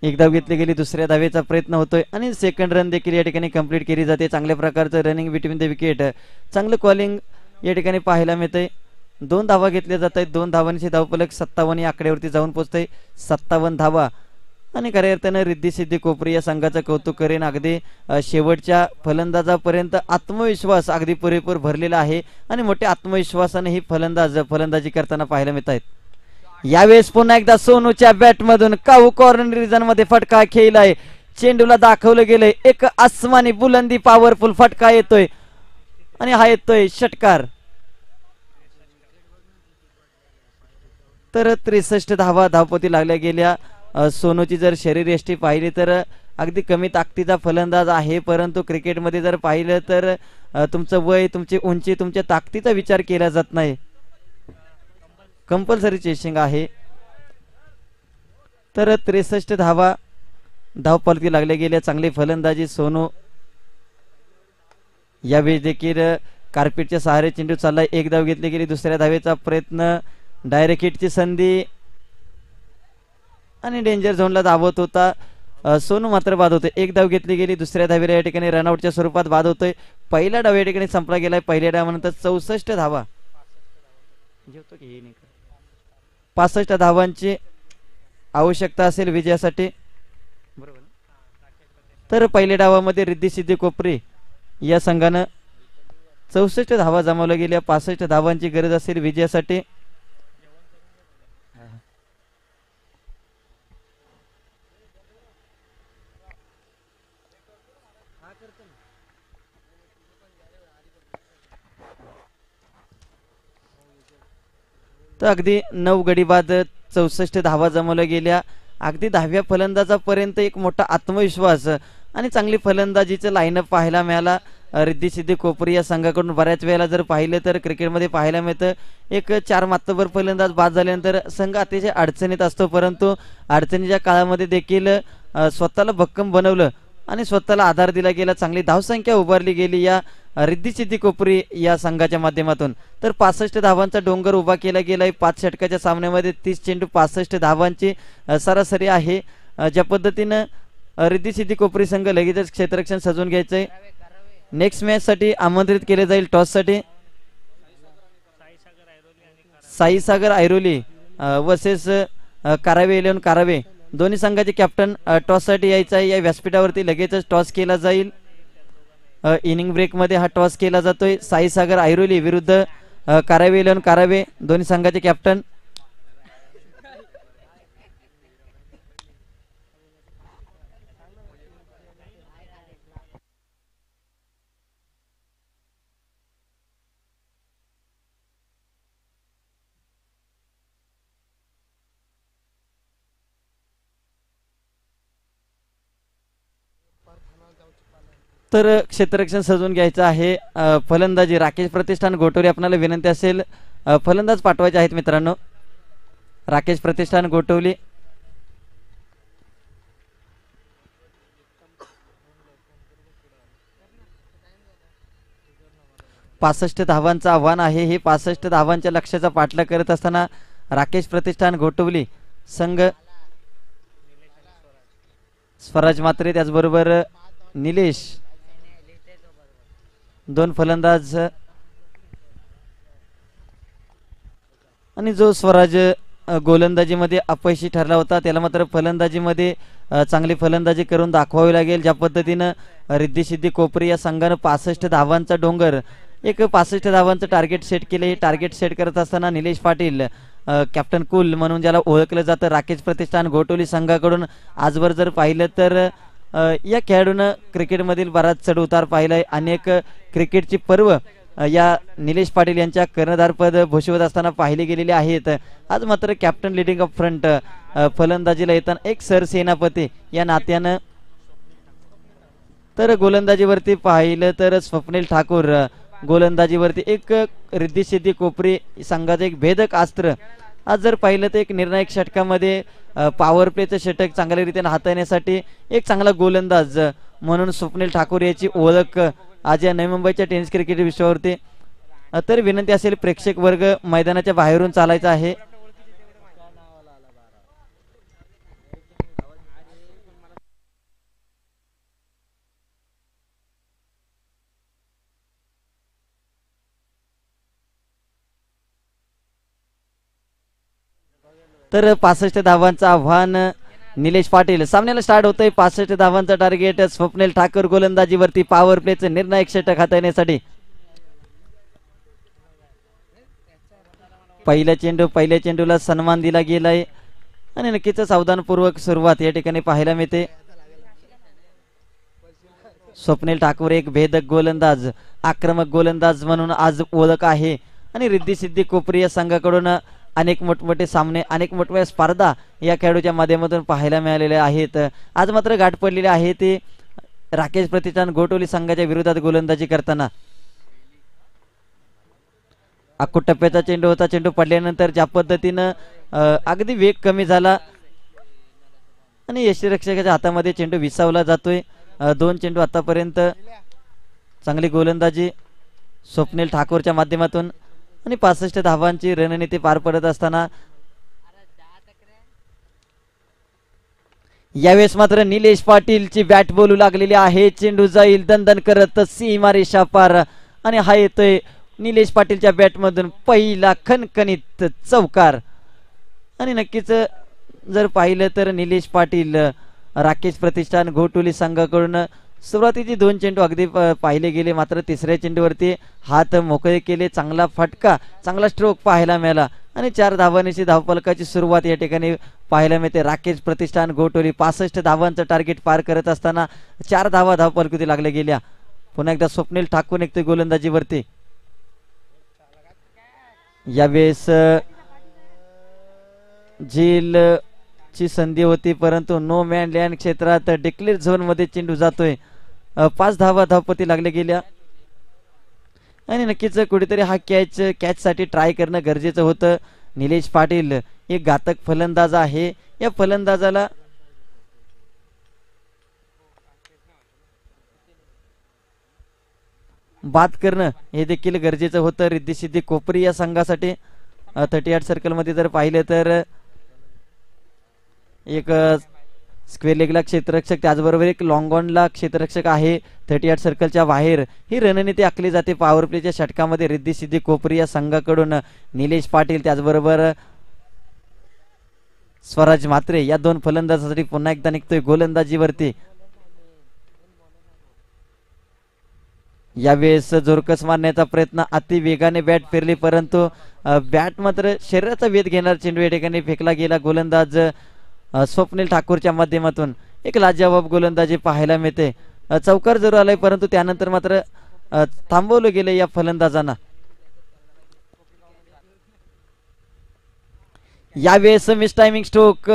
एक धाव घेतली गेली. दुसऱ्या धावेचा प्रयत्न होतोय आणि सेकंड रन देखील या ठिकाणी कंप्लीट केली जाते. चांगल्या प्रकारचं रनिंग बिटवीन द विकेट. चांगलं कॉलिंग या ठिकाणी पाहायला मिळतंय. 2 धावा घेतल्या जात आहेत. 2 धावांची धावफलक 57 या आकड्यावरती जाऊन पोहोचतंय. 57 धावा. आणि खऱ्या अर्थानं रिद्धी सिद्धी कोपरी या संघाचं कौतुक करेन. अगदी शेवटच्या फलंदाजापर्यंत आत्मविश्वास अगदी पुरेपूर भरलेला आहे आणि मोठ्या आत्मविश्वासाने ही फलंदाजी करताना पाहायला मिळत आहेत. यावेळेस पुन्हा एकदा सोनूच्या बॅटमधून काऊ कॉर्नर रिजन मध्ये फटका खेळलाय. चेंडूला दाखवलं गेलंय. एक आसमानी बुलंदी पॉवरफुल फटका येतोय आणि हा येतोय षटकार. तर 63 धावा धावपती लागल्या गेल्या. सोनूची जर शरीरयष्टी पाहिली तर अगदी कमी ताकदीचा फलंदाज आहे. परंतु क्रिकेटमध्ये जर पाहिलं तर तुमचं वय, तुमची उंची, तुमच्या ताकदीचा विचार केला जात नाही. कंपल्सरी चेसिंग आहे. तर 63 धावा धावपलती लागल्या गेल्या. चांगली फलंदाजी सोनू. यावेळी देखील कार्पेटच्या सहारे चेंडू चाललाय. 1 धाव घेतली गेली. दुसऱ्या धावेचा प्रयत्न. डायरेक्ट हिटची संधी आणि डेंजर झोनला धावत होता सोनू मात्र बाद होते. 1 धाव घेतली गेली. दुसऱ्या धावेला या ठिकाणी रनआउटच्या स्वरूपात बाद होतोय. पहिला डाव या ठिकाणी संपला गेलाय. पहिल्या डावानंतर 64 धावा. 65 धावांची आवश्यकता असेल विजयासाठी. तर पहिल्या डावामध्ये रिद्धी सिद्धी कोपरी या संघानं 64 धावा जमावल्या गेल्या. 65 धावांची गरज असेल विजयासाठी. तर अगदी 9 गडी बाद 64 धावा जमवल्या गेल्या. अगदी 10व्या फलंदाजापर्यंत एक मोठा आत्मविश्वास आणि चांगली फलंदाजीचं लाईनअप पाहायला मिळाला. रिद्धी सिद्धी कोपरी या संघाकडून बऱ्याच वेळेला जर पाहिलं तर क्रिकेटमध्ये पाहायला मिळतं एक 4 मात्तबर फलंदाज बाद झाल्यानंतर संघ अतिशय अडचणीत असतो. परंतु अडचणीच्या काळामध्ये देखील स्वतःला भक्कम बनवलं आणि स्वतःला आधार दिला गेला. चांगली धावसंख्या उभारली गेली या रिद्धी सिद्धी कोपरी या संघाच्या माध्यमातून. तर 65 धावांचा डोंगर उभा केला गेलाय. 5 षटकाच्या सामन्यामध्ये 30 चेंडू 65 धावांची सरासरी आहे. ज्या पद्धतीनं रिद्धी सिद्धी कोपरी संघ लगेचच क्षेत्ररक्षण सजवून घ्यायचंय. नेक्स्ट मॅच साठी आमंत्रित केले जाईल टॉस साठी. साईसागर ऐरोली वर्सेस कारावे 11 कारावे. दोन्ही संघाचे कॅप्टन टॉस साठी यायचं आहे. या व्यासपीठावरती लगेचच टॉस केला जाईल. इनिंग ब्रेक मध्ये हा टॉस केला जातोय. साईसागर ऐरोली विरुद्ध कारावे 11 कारावे. दोन्ही संघाचे कॅप्टन. तर क्षेत्ररक्षण सजवून घ्यायचं आहे. फलंदाजी राकेश प्रतिष्ठान गोटोली, आपल्याला विनंती असेल फलंदाज पाठवायचे आहेत मित्रांनो. राकेश प्रतिष्ठान गोटवली. पासष्ट धावांचं आव्हान आहे. हे 65 धावांच्या लक्ष्याचा पाठलाग करत असताना राकेश प्रतिष्ठान गोटवली संघ, स्वराज मात्रे त्याचबरोबर निलेश, दोन फलंदाज. आणि जो स्वराज गोलंदाजीमध्ये अपयशी ठरला होता त्याला मात्र फलंदाजीमध्ये चांगली फलंदाजी करून दाखवावी लागेल. ज्या पद्धतीनं रिद्धी सिद्धी कोपरी या संघानं 65 धावांचा डोंगर, एक 65 धावांचं टार्गेट सेट केले. हे टार्गेट सेट करत असताना निलेश पाटील, कॅप्टन कूल म्हणून ज्याला ओळखलं जातं, राकेश प्रतिष्ठान गोटोली संघाकडून आजवर जर पाहिलं तर या खेळाडूनं क्रिकेटमधील बराच चढ उतार पाहिलाय. अनेक क्रिकेटची पर्व या निलेश पाटील यांच्या कर्णधारपद भूषवत असताना पाहिले गेलेले आहेत. आज मात्र कॅप्टन लिडिंग अप फ्रंट फलंदाजीला येताना एक सरसेनापती या नात्यानं. तर गोलंदाजीवरती पाहिलं तर स्वप्नील ठाकूर, गोलंदाजीवरती एक रिद्धी सिद्धी कोपरी संघाचं एक भेदक अस्त्र. आज जर पाहिलं तर एक निर्णायक षटकामध्ये पॉवर प्लेचं षटक चांगल्या रीतीने हाताळण्यासाठी एक चांगला गोलंदाज म्हणून स्वप्नील ठाकूर याची ओळख आज या नवी मुंबईच्या टेनिस क्रिकेट विश्वावरती. तर विनंती असेल प्रेक्षक वर्ग मैदानाच्या बाहेरून चालायचा आहे. तर 65 धावांचं आव्हान निलेश पाटील. सामन्याला स्टार्ट होतंय. 65 धावांचा टार्गेट. स्वप्नील ठाकूर गोलंदाजीवरती पॉवर प्लेचं निर्णायक षटक हाताळण्यासाठी. पहिल्या चेंडूला सन्मान दिला गेलाय आणि नक्कीच सावधानपूर्वक सुरुवात या ठिकाणी पाहायला मिळते. स्वप्नील ठाकूर एक भेदक गोलंदाज, आक्रमक गोलंदाज म्हणून आज ओळख आहे. आणि रिद्धी सिद्धी कोपरी या संघाकडून अनेक मोठमोठे सामने, अनेक मोठमोठ्या स्पर्धा या खेळाडूच्या माध्यमातून पाहायला मिळालेल्या आहेत. आज मात्र गाठ पडलेले आहे ते राकेश प्रतिष्ठान गोटोली संघाच्या विरोधात गोलंदाजी करताना. अक्कू टप्प्याचा चेंडू होता. चेंडू पडल्यानंतर ज्या पद्धतीनं अगदी वेग कमी झाला आणि यष्टीरक्षकाच्या हातामध्ये चेंडू विसावला जातोय. 2 चेंडू आतापर्यंत चांगली गोलंदाजी स्वप्नील ठाकूरच्या माध्यमातून आणि 65 धावांची रणनीती पार पडत असताना यावेळेस मात्र निलेश पाटीलची बॅट बोलू लागलेली आहे. चेंडू जाईल दणदण करत सीमारेषा पार आणि हा येतोय निलेश पाटीलच्या बॅटमधून पहिला खणखणीत चौकार. आणि नक्कीच जर पाहिलं तर निलेश पाटील राकेश प्रतिष्ठान घोटोली संघाकडून सुरुवातीचे 2 चेंडू अगदी पाहिले गेले, मात्र तिसऱ्या चेंडूवरती हात मोकळे केले. चांगला फटका, चांगला स्ट्रोक पाहायला मिळाला आणि 4 धावांची धावफलकाची सुरुवात या ठिकाणी पाहायला मिळते. राकेश प्रतिष्ठान घोटोली 65 धावांचं टार्गेट पार करत असताना 4 धावा धावफलकावरती लागल्या गेल्या. पुन्हा एकदा स्वप्नील ठाकूर निघते गोलंदाजीवरती. यावेळेस झेल ची संधी होती परंतु नो मॅन लँड क्षेत्रात डिक्लेअर झोन मध्ये चेंडू जातोय. 5 धावा धावपती लागल्या गेल्या आणि नक्कीच कुठेतरी हा कॅच साठी ट्राय करणं गरजेचं होतं. निलेश पाटील एक घातक फलंदाज आहे. या फलंदाजाला बाद करणं हे देखील गरजेचं होतं रिद्धी सिद्धी कोपरी या संघासाठी. 38 सर्कल मध्ये जर पाहिलं तर एक स्क्वेअर लेगला क्षेत्ररक्षक, त्याचबरोबर एक लॉंग ऑनला क्षेत्ररक्षक आहे. 38 सर्कलच्या बाहेर ही रणनीती आखली जाते पॉवर प्लेच्या षटकामध्ये रिद्धी सिद्धी कोपरी या संघाकडून. निलेश पाटील त्याचबरोबर स्वराज मात्रे या 2 फलंदाजासाठी पुन्हा एकदा निघतोय गोलंदाजीवरती. यावेळेस जोरकस मारण्याचा प्रयत्न, अति वेगाने बॅट फिरली परंतु बॅट मात्र शरीराचा वेध घेणार चेंडू या ठिकाणी फेकला गेला. गोलंदाज स्वप्नील ठाकूरच्या माध्यमातून एक लाजवाब गोलंदाजी पाहायला मिळते. चौकार जरूर आलाय परंतु त्यानंतर मात्र थांबवलं गेलं या फलंदाजांना. यावेळेस मिस टायमिंग स्ट्रोक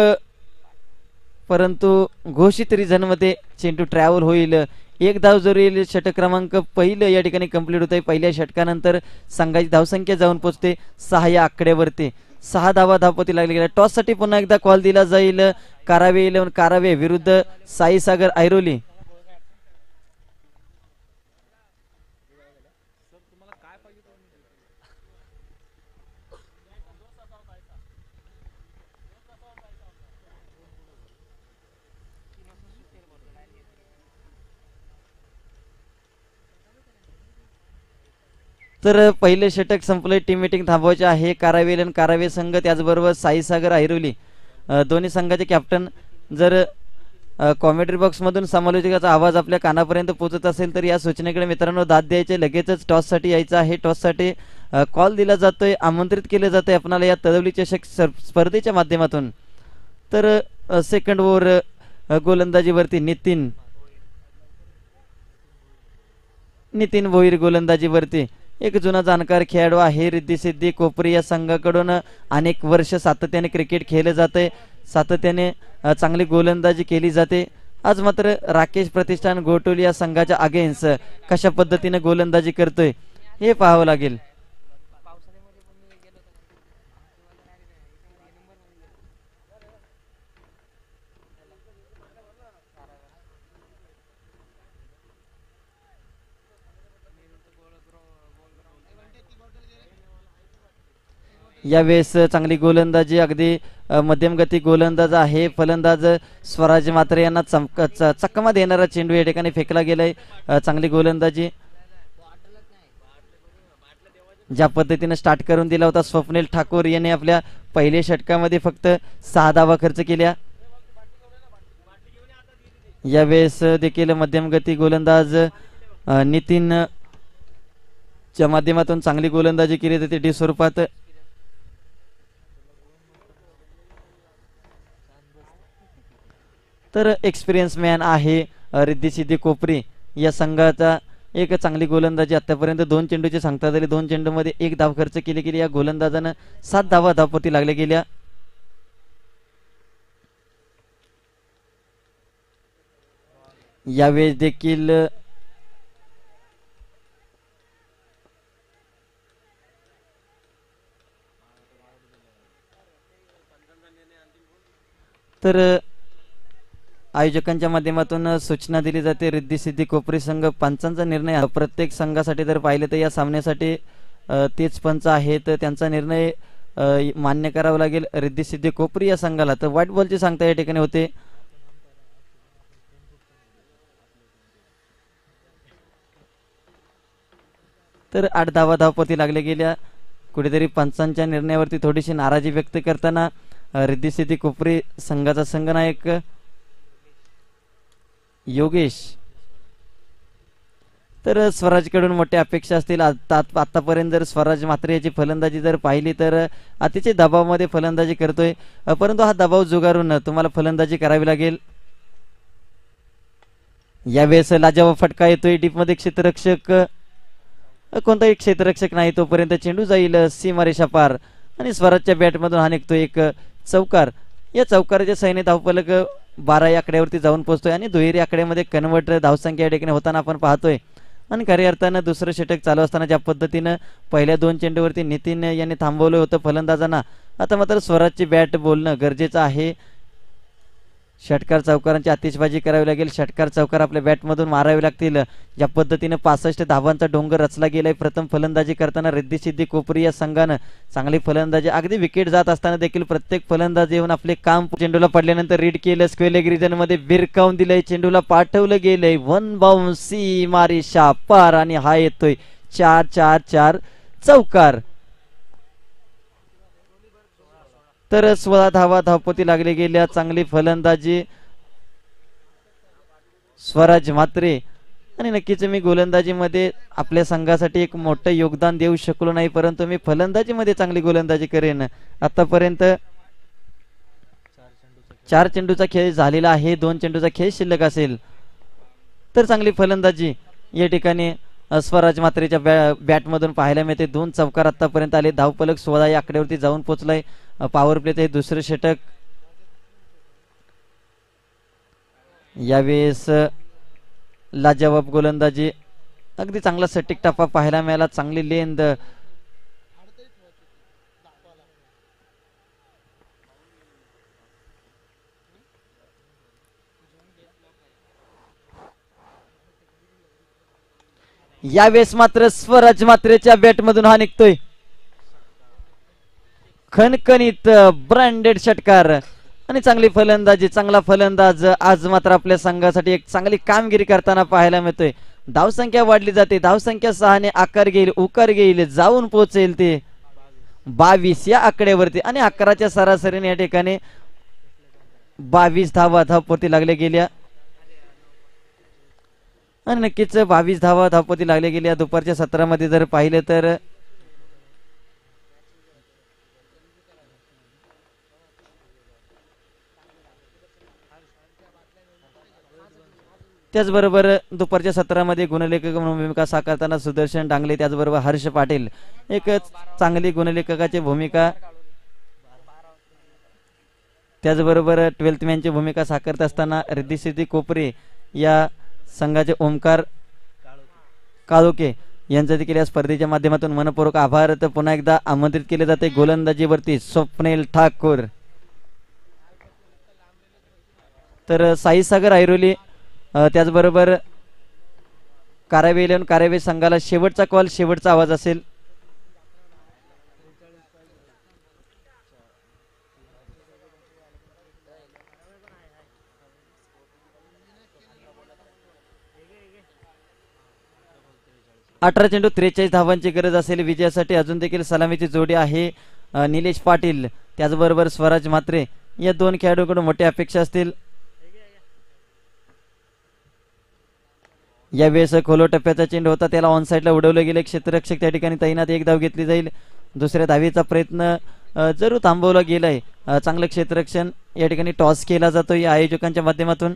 परंतु घोषित रिझनमध्ये चेंडू ट्रॅव्हल होईल. एक धाव जर येईल. षटक क्रमांक पहिलं या ठिकाणी कंप्लीट होत आहे. पहिल्या षटकानंतर संघाची धावसंख्या जाऊन पोहोचते 6 या आकड्यावरती. 6 धावा धावपती लागली गेल्या. टॉससाठी पुन्हा एकदा कॉल दिला जाईल. कारावे 11 कारावे विरुद्ध साईसागर ऐरोली. तर पहिले षटक संपले. टीम मीटिंग थांबवायचे आहे. कारावे 11 कारावे संघ त्याचबरोबर साईसागर ऐरोली दोन्ही संघाचे कॅप्टन. जर कॉमेंट्री बॉक्समधून समालोचकाचा आवाज आपल्या कानापर्यंत पोहोचत असेल तर या सूचनेकडे मित्रांनो दाद द्यायचे. लगेचच टॉससाठी यायचं आहे. टॉससाठी कॉल दिला जातोय. आमंत्रित केले जाते आपणाला या तडवली चषक स्पर्धेच्या माध्यमातून. तर सेकंड ओव्हर गोलंदाजीवरती नितीन भोईर गोलंदाजीवरती. एक जुना जाणकार खेळाडू आहे. रिद्धी-सिद्धी कोपरी या संघाकडून अनेक वर्ष सातत्याने क्रिकेट खेळले जाते. सातत्याने चांगली गोलंदाजी केली जाते. आज मात्र राकेश प्रतिष्ठान घोटोली या संघाच्या अगेन्स्ट कशा पद्धतीने गोलंदाजी करतोय हे पाहावं लागेल. यावेळेस चांगली गोलंदाजी अगदी मध्यम गती गोलंदाज आहे. फलंदाज स्वराज मात्रे यांना चकमा देणारा चेंडू या ठिकाणी फेकला गेलाय. चांगली गोलंदाजी ज्या पद्धतीने स्टार्ट करून दिला होता स्वप्नील ठाकूर याने आपल्या पहिल्या षटकामध्ये फक्त 6 धावा खर्च केल्या. यावेळेस देखील मध्यम गती गोलंदाज नितीन च्या माध्यमातून चांगली गोलंदाजी केली जाते डी स्वरूपात. तर एक्सपिरियन्स मॅन आहे रिद्धी सिद्धी कोपरी या संघाचा. एक चांगली गोलंदाजी आतापर्यंत 2 चेंडूची सांगता झाली. 2 चेंडूमध्ये 1 धाव खर्च केली गेली. या गोलंदाजानं 7 धावा धावपती लागल्या गेल्या. यावेळेस देखील तर आयोजकांच्या माध्यमातून सूचना दिली जाते. रिद्धी सिद्धी कोपरी संघ पंचांचा निर्णय प्रत्येक संघासाठी जर पाहिले तर या सामन्यासाठी तेच पंच आहेत. त्यांचा निर्णय मान्य करावा लागेल रिद्धी सिद्धी कोपरी या संघाला. तर व्हाईट बॉलची सांगता या ठिकाणी होते. तर 8 धावा धावपती लागल्या गेल्या. कुठेतरी पंचांच्या निर्णयावरती थोडीशी नाराजी व्यक्त करताना रिद्धी सिद्धी कोपरी संघाचा संघनायक योगेश. तर स्वराजकडून मोठ्या अपेक्षा असतील. आतापर्यंत जर स्वराज मात्र याची फलंदाजी जर पाहिली तर अतिशय दबावामध्ये फलंदाजी करतोय. परंतु हा दबाव जुगारून तुम्हाला फलंदाजी करावी लागेल. यावेळेस लाजवाब फटका येतोय. डीपमध्ये क्षेत्ररक्षक कोणताही क्षेत्ररक्षक नाही तोपर्यंत चेंडू जाईल सीमारेषा पार आणि स्वराजच्या बॅटमधून हा निघतो एक चौकार. या चौकाराच्या सैन्य धावफलक 12 या आकड्यावरती जाऊन पोहोचतोय आणि दुहेरी आकड्यामध्ये कन्वर्ट धावसंख्या या ठिकाणी होताना आपण पाहतोय. आणि खऱ्या अर्थानं दुसरं षटक चालू असताना ज्या पद्धतीनं पहिल्या 2 चेंडूवरती नितीन यांनी थांबवलं होतं फलंदाजांना, आता मात्र स्वराजची बॅट बोलणं गरजेचं आहे. षटकार चौकारांची आतिषबाजी करावी लागेल. षटकार चौकार आपल्या बॅटमधून मारावे लागतील. ज्या पद्धतीने 65 धावांचा डोंगर रचला गेलाय प्रथम फलंदाजी करताना रिद्धी सिद्धी कोपरी या संघानं चांगली फलंदाजी अगदी विकेट जात असताना देखील प्रत्येक फलंदाज येऊन आपले काम चेंडूला पडल्यानंतर रीड केलं. स्क्वेअर लेग रिजन मध्ये भिरकावून दिलंय. चेंडूला पाठवलं गेलंय. 1 बाउन्स सी मारिशा पार आणि हा येतोय 4-4-4 चौकार. तर 16 धावा धावपती लागले गेल्या. चांगली फलंदाजी स्वराज म्हात्रे. आणि नक्कीच मी गोलंदाजीमध्ये आपल्या संघासाठी एक मोठं योगदान देऊ शकलो नाही परंतु मी फलंदाजीमध्ये चांगली गोलंदाजी करेन. आतापर्यंत 4 चेंडूचा खेळ झालेला आहे. 2 चेंडूचा खेळ शिल्लक असेल तर चांगली फलंदाजी या ठिकाणी स्वराज मात्रेच्या बॅटमधून पाहायला मिळते. 2 चौकार आतापर्यंत आले. धावफलक 16 या आकड्यावरती जाऊन पोहोचलाय. पॉवर प्लेचं हे दुसरं षटक. यावेळेस लाजवाब गोलंदाजी, अगदी चांगला सटीक टप्पा पाहायला मिळाला, चांगली लेंद. यावेळेस मात्र स्वराज मात्रेच्या बॅट मधून हा निघतोय खणखणीत ब्रँडेड षटकार आणि चांगली फलंदाजी, चांगला फलंदाज आज मात्र आपल्या संघासाठी एक चांगली कामगिरी करताना पाहायला मिळतोय. धावसंख्या वाढली जाते, धावसंख्या 6 ने आकार घेईल, उकार घेईल, जाऊन पोहोचेल ते 22 या आकड्यावरती आणि 11च्या सरासरीने या ठिकाणी 22 धावा धावपती लागल्या गेल्या आणि नक्कीच 22 धावा धावपती लागल्या गेल्या. दुपारच्या सत्रामध्ये जर पाहिलं तर त्याचबरोबर दुपारच्या सत्रामध्ये गुणलेखक म्हणून भूमिका साकारताना सुदर्शन डांगले, त्याचबरोबर हर्ष पाटील एक चांगली गुणलेखकाची भूमिका, त्याचबरोबर 12th मॅनची भूमिका साकारत असताना रिद्धिसिद्धी कोपरे या संघाचे ओमकार काळोखे यांचं देखील या स्पर्धेच्या माध्यमातून मनपूर्वक आभार. तर पुन्हा एकदा आमंत्रित केले जाते गोलंदाजीवरती स्वप्नील ठाकूर. तर साई सागर ऐरोली त्याचबरोबर कारावे 11 कारावे संघाला शेवटचा कॉल, शेवटचा आवाज असेल. अठरा चेंडू 43 धावांची गरज असेल विजयासाठी. अजून देखील सलामीची जोडी आहे निलेश पाटील त्याचबरोबर स्वराज म्हात्रे, या दोन खेळाडूंकडून मोठ्या अपेक्षा असतील. यावेळेस खोलो टप्प्याचा चेंडू होता, त्याला ऑन साईडला उडवलं गेले. क्षेत्ररक्षक त्या ठिकाणी तैनात, एक धाव घेतली जाईल. दुसऱ्या धावेचा प्रयत्न जरूर थांबवला गेलाय. चांगलं क्षेत्ररक्षण या ठिकाणी टॉस केला जातो या आयोजकांच्या माध्यमातून.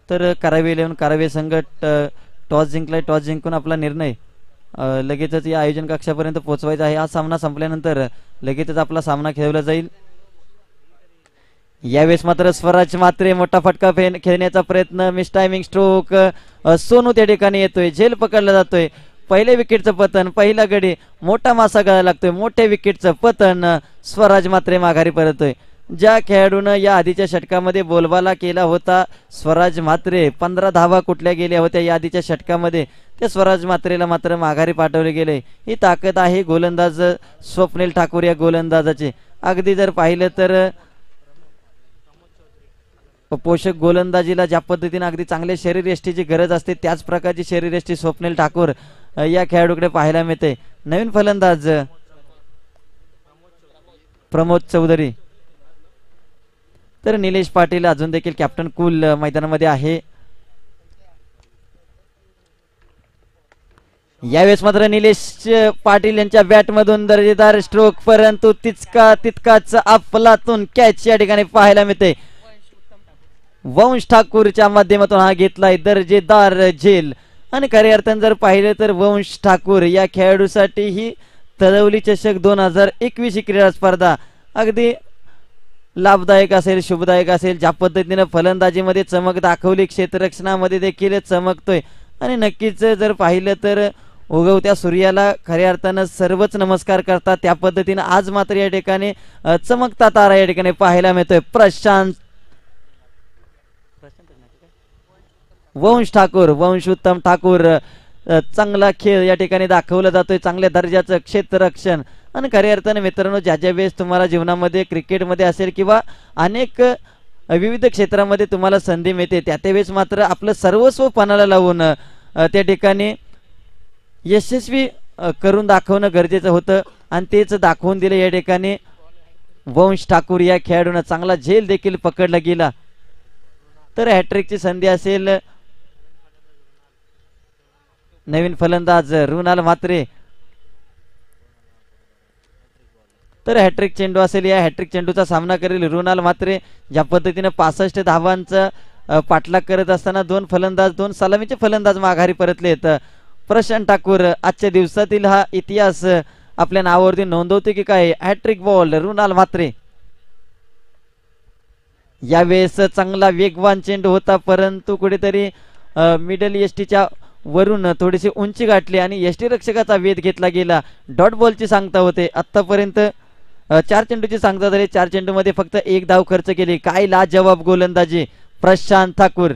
तर कारावे 11 कारावे संघ टॉस जिंकलाय, टॉस जिंकून आपला निर्णय लगेचच या आयोजन कक्षापर्यंत पोहोचवायचा आहे. हा सामना संपल्यानंतर लगेचच आपला सामना खेळवला जाईल. यावेळेस मात्र स्वराज मात्रे मोठा फटका खेळण्याचा प्रयत्न, मिस टायमिंग स्ट्रोक, सोनू त्या ठिकाणी येतोय, झेल पकडला जातोय. पहिल्या विकेटचं पतन, पहिला गडी मोठा मासा गळा लागतोय, मोठ्या विकेटचं पतन, स्वराज मात्रे माघारी परततोय. ज्या खेळाडून या आधीच्या षटकामध्ये बोलबाला केला होता स्वराज म्हात्रे, 15 धावा कुठल्या गेल्या होत्या या आधीच्या षटकामध्ये, त्या स्वराज म्हात्रेला मात्र माघारी पाठवले गेले. ही ताकद आहे गोलंदाज स्वप्नील ठाकूर या गोलंदाजाचे. अगदी जर पाहिलं तर पोषक गोलंदाजीला ज्या पद्धतीने अगदी चांगल्या शरीरयष्टीची गरज असते त्याच प्रकारची शरीरयष्टी स्वप्नील ठाकूर या खेळाडूकडे पाहायला मिळते. नवीन फलंदाज प्रमोद चौधरी, तर निलेश पाटील अजून देखील कॅप्टन कूल मैदानामध्ये आहे. यावेळेस मात्र निलेश पाटील यांच्या बॅटमधून दर्जेदार स्ट्रोक, परंतु तितकाच अफलातून कॅच या ठिकाणी पाहायला मिळते. वंश ठाकूरच्या माध्यमातून हा घेतलाय दर्जेदार झेल. आणि खऱ्या अर्थाने जर पाहिलं तर वंश ठाकूर या खेळाडूसाठी ही तळवली चषक 2021 ही क्रीडा स्पर्धा अगदी लाभदायक असेल, शुभदायक असेल. ज्या पद्धतीने फलंदाजीमध्ये चमक दाखवली, क्षेत्ररक्षणामध्ये देखील चमकतोय. आणि नक्कीच जर पाहिलं तर उगवत्या सूर्याला खऱ्या अर्थानं सर्वच नमस्कार करतात, त्या पद्धतीने आज मात्र या ठिकाणी चमकता तारा या ठिकाणी पाहायला मिळतोय. वंश ठाकूर, वंश उत्तम ठाकूर, चांगला खेळ या ठिकाणी दाखवला जातोय, चांगल्या दर्जाचं क्षेत्ररक्षण. आणि खऱ्या अर्थाने मित्रांनो, ज्या ज्या वेळेस तुम्हाला जीवनामध्ये क्रिकेटमध्ये असेल किंवा अनेक विविध क्षेत्रामध्ये तुम्हाला संधी मिळते, त्या त्यावेळेस मात्र आपलं सर्वस्व पणाला लावून त्या ठिकाणी यशस्वी करून दाखवणं गरजेचं होतं. आणि तेच दाखवून दिले या ठिकाणी वंश ठाकूर या खेळाडूंना. चांगला झेल देखील पकडला गेला. तर हॅट्रिकची संधी असेल. नवीन फलंदाज रुणाल म्हात्रे, तर हॅट्रिक चेंडू असेल. या हॅट्रिक चेंडूचा सामना करेल रुणाल म्हात्रे. ज्या पद्धतीने 65 धावांचा पाठलाग करत असताना दोन सलामीचे फलंदाज माघारी परतलेत. प्रशांत ठाकूर आजच्या दिवसातील हा इतिहास आपल्या नावावरती नोंदवते की काय. Hat trick ball Runal Mhatre. यावेळेस चांगला वेगवान चेंडू होता परंतु कुठेतरी मिडल एसटीच्या वरून थोडीशी उंची गाठली आणि एसटी रक्षकाचा वेध घेतला गेला. डॉट बॉलची सांगता होते. आतापर्यंत 4 चेंडूची सांगता झाली. 4 चेंडूमध्ये फक्त 1 धाव खर्च केली. काय लाजवाब गोलंदाजी प्रशांत ठाकूर,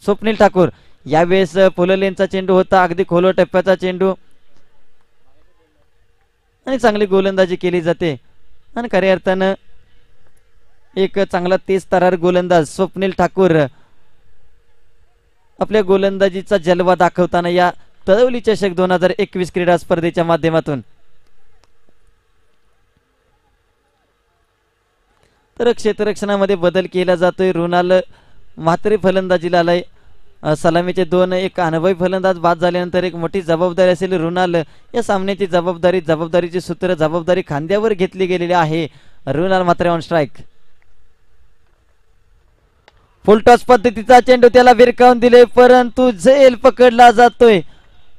स्वप्नील ठाकूर. यावेळेस फुललेनचा चेंडू होता, अगदी खोलो टप्प्याचा चेंडू आणि चांगली गोलंदाजी केली जाते आणि खऱ्या अर्थानं एक चांगला तेज तरार गोलंदाज स्वप्नील ठाकूर आपल्या गोलंदाजीचा जलवा दाखवताना या तळवली चषक 2021 क्रीडा स्पर्धेच्या माध्यमातून. तर क्षेत्ररक्षणामध्ये बदल केला जातोय. रुणाल म्हात्रे फलंदाजीला आलाय. सलामीचे 2 एक अनुभवी फलंदाज बाद झाल्यानंतर एक मोठी जबाबदारी असेल रुणाल. या सामन्याची जबाबदारीची सूत्र जबाबदारी खांद्यावर घेतली गेलेली आहे. Runal Mhatre on strike. Full toss पद्धतीचा चेंडू त्याला भिरकावून दिले परंतु झेल पकडला जातोय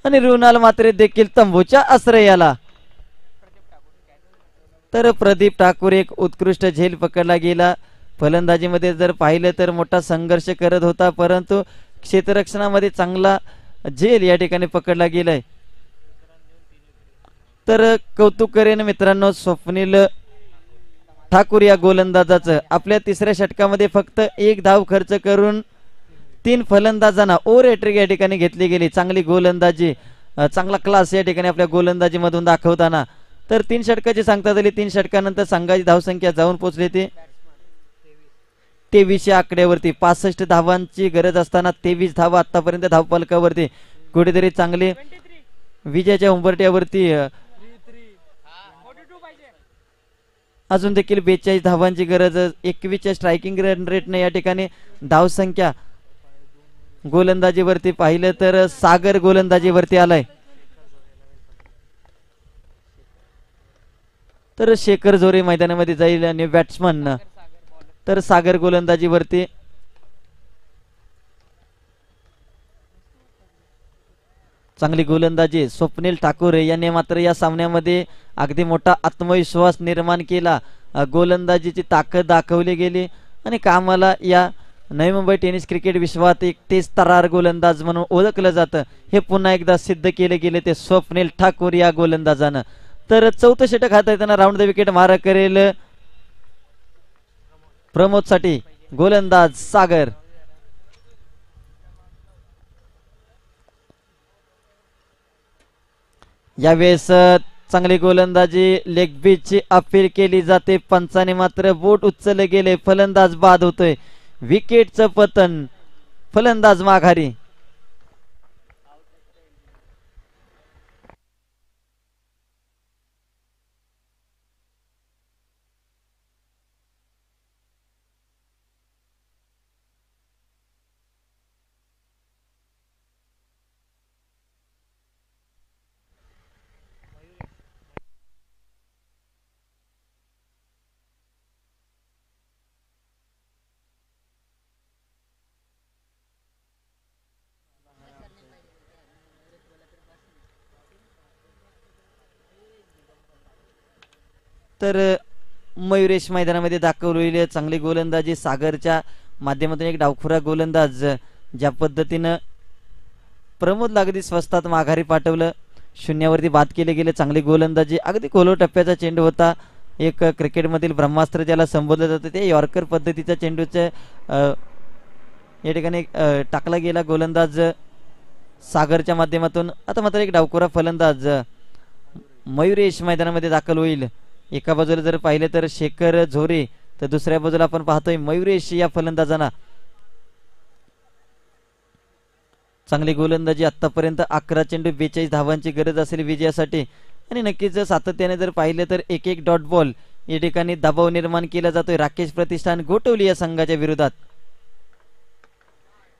आणि रुणाल म्हात्रे देखील तंबूच्या आश्रयाला. तर प्रदीप ठाकूर एक उत्कृष्ट झेल पकडला गेला. फलंदाजीमध्ये जर पाहिलं तर मोठा संघर्ष करत होता परंतु क्षेत्ररक्षणामध्ये चांगला झेल या ठिकाणी पकडला गेलाय. तर कौतुक करेन मित्रांनो स्वप्नील ठाकूर या गोलंदाजाचं. आपल्या तिसऱ्या षटकामध्ये फक्त 1 धाव खर्च करून 3 फलंदाजांना ओव्हर हॅट्रिक या ठिकाणी घेतली गेली. चांगली गोलंदाजी, चांगला क्लास या ठिकाणी आपल्या गोलंदाजीमधून दाखवताना. तर 3 षटकाची सांगता झाली. 3 षटकानंतर संघाची धावसंख्या जाऊन पोहोचली ती 23 या आकड्यावरती. 65 धावांची गरज असताना 23 धावा आतापर्यंत धावफलकावरती. कुठेतरी चांगली विजयाच्या उंबरट्यावरती अजून देखील 42 धावांची गरज. 21च्या स्ट्रायकिंग रन रेटने या ठिकाणी धावसंख्या गोलंदाजीवरती पाहिलं तर सागर गोलंदाजीवरती आलाय. तर शेखर झोरे मैदानामध्ये जाईल न्यू बॅट्समन. तर सागर गोलंदाजीवरती. चांगली गोलंदाजी स्वप्नील ठाकूर यांनी मात्र या सामन्यामध्ये अगदी मोठा आत्मविश्वास निर्माण केला. गोलंदाजीची ताकद दाखवली गेली आणि कामाला या नवी मुंबई टेनिस क्रिकेट विश्वात एक तेज तरार गोलंदाज म्हणून ओळखलं जातं हे पुन्हा एकदा सिद्ध केले गेले ते स्वप्नील ठाकूर या गोलंदाजानं. तर 4थं षटक हाताळताना राऊंड द विकेट मारा करेल प्रमोद साठी गोलंदाज सागर. यावेळेस चांगली गोलंदाजी लेग बीचची अपील केली जाते. पंचाने मात्र बोट उचलले गेले. फलंदाज बाद होतोय. विकेटचं पतन. फलंदाज माघारी. तर मयुरेश मैदानामध्ये दाखवलेली चांगली गोलंदाजी सागरच्या माध्यमातून एक डावखुरा गोलंदाज. ज्या पद्धतीनं प्रमोदला अगदी स्वस्तात माघारी पाठवलं. 0वरती बाद केले गेले. चांगली गोलंदाजी. अगदी खोलो टप्प्याचा चेंडू होता. एक क्रिकेटमधील ब्रह्मास्त्र ज्याला संबोधलं जातं ते यॉर्कर पद्धतीच्या चेंडूचे या ठिकाणी टाकला गेला गोलंदाज सागरच्या माध्यमातून. आता मात्र एक डावखुरा फलंदाज मयुरेश मैदानामध्ये दाखल होईल. एका बाजूला जर पाहिले तर शेखर झोरे तर दुसऱ्या बाजूला आपण पाहतोय मयुरेश या फलंदाजांना. चांगली गोलंदाजी. आतापर्यंत 11 चेंडू 42 धावांची गरज असेल विजयासाठी आणि नक्कीच सातत्याने जर पाहिले तर एक डॉट बॉल या ठिकाणी दबाव निर्माण केला जातोय राकेश प्रतिष्ठान गोटवली या संघाच्या विरोधात.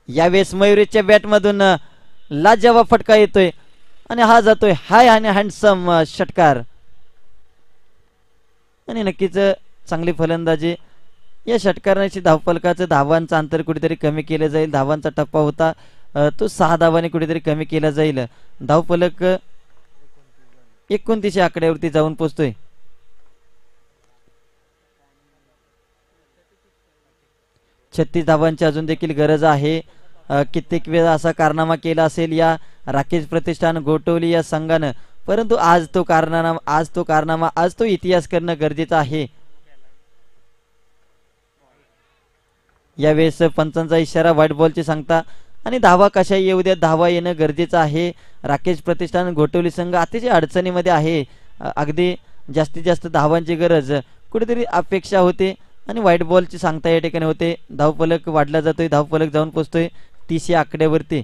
यावेळेस मयुरेशच्या बॅटमधून लाजवाब फटका येतोय आणि हा जातोय हाय आणि हँडसम षटकार आणि नक्कीच चांगली फलंदाजी. या षटकाराची धावफलकाचं धावांचं अंतर कुठेतरी कमी केलं जाईल. धावांचा टप्पा होता तो 6 धावांनी कुठेतरी कमी केला जाईल. धावफलक 29 आकड्यावरती जाऊन पोहोचतोय. छत्तीस धावांची अजून देखील गरज आहे. कित्येक वेळा असा कारनामा केला असेल या राकेश प्रतिष्ठान गोटवली या संघानं, परंतु आज तो इतिहास करणं गरजेचं आहे. यावेळेस पंचांचा इशारा, व्हाईट बॉलची सांगता आणि धावा कशा येऊ द्या, धावा येणं गरजेचं आहे. राकेश प्रतिष्ठान गोटवली संघ अतिशय अडचणीमध्ये आहे. अगदी जास्तीत जास्त धावांची गरज कुठेतरी अपेक्षा होते आणि व्हाईट बॉलची सांगता या ठिकाणी होते. धावफलक वाढला जातोय, धावफलक जाऊन पोहोचतोय 30 या आकड्यावरती.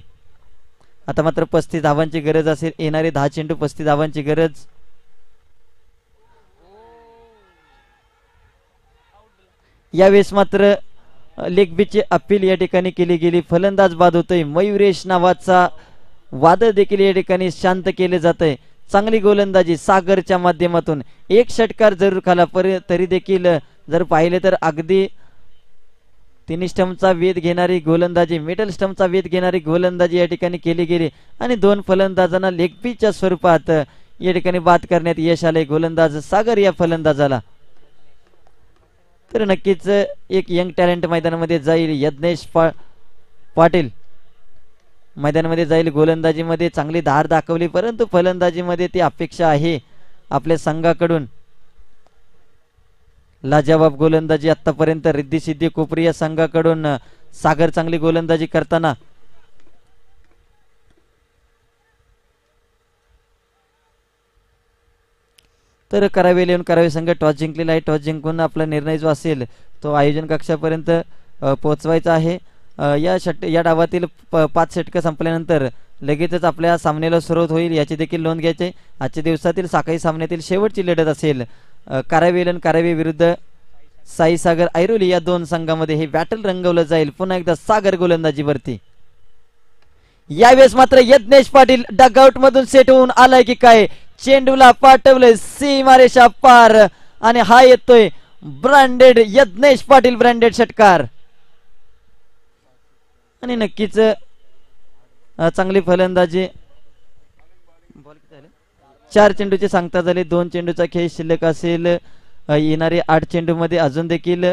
आता मात्र 35 धावांची गरज असेल. येणारे 10 चेंडू 35 धावांची गरज. यावेळेस मात्र लेग बीची अपील या ठिकाणी केली गेली. फलंदाज बाद होतोय. मयुरेश नावाचा वादळ देखील या ठिकाणी शांत केले जात आहे. चांगली गोलंदाजी सागरच्या माध्यमातून. एक षटकार जरूर खाला तरी देखील जर पाहिले तर अगदी 3 स्टंपचा वेध घेणारी गोलंदाजी, मिडल स्टंपचा वेध घेणारी गोलंदाजी या ठिकाणी केली गेली आणि 2 फलंदाजांना लेग बीच्या स्वरूपात या ठिकाणी बाद करण्यात यश आले. गोलंदाज सागर या फलंदाजाला. तर नक्कीच एक यंग टॅलेंट मैदानामध्ये जाईल. यज्ञेश पाटील मैदानामध्ये जाईल. गोलंदाजीमध्ये चांगली धार दाखवली, परंतु फलंदाजीमध्ये ती अपेक्षा आहे आपल्या संघाकडून. लाजवाब गोलंदाजी आतापर्यंत रिद्धी सिद्धी कोपरी या संघाकडून. सागर चांगली गोलंदाजी करताना. तर करावे संघ टॉस जिंकलेला आहे. टॉस जिंकून आपला निर्णय जो असेल तो आयोजन कक्षापर्यंत पोहोचवायचा आहे. या डावातील 5 षटकं संपल्यानंतर लगेचच आपल्या सामन्याला सुरुवात होईल, याची देखील नोंद घ्यायची. आजच्या दिवसातील साखळी सामन्यातील शेवटची लढत असेल कारावे विरुद्ध साई सागर ऐरोली या 2 संघामध्ये हे बॅटल रंगवलं जाईल. पुन्हा एकदा सागर गोलंदाजीवरती. यावेळेस मात्र यज्ञेश पाटील डगआउट मधून सेट होऊन आलाय की काय. चेंडूला पाठवलंय सीमारेषा पार आणि हा येतोय ब्रँडेड यज्ञेश पाटील ब्रँडेड षटकार. आणि नक्कीच चांगली फलंदाजी. 4 चेंडूचे सांगता झाले. 2 चेंडूचा खेळ शिल्लक असेल. येणारे 8 चेंडू मध्ये अजून देखील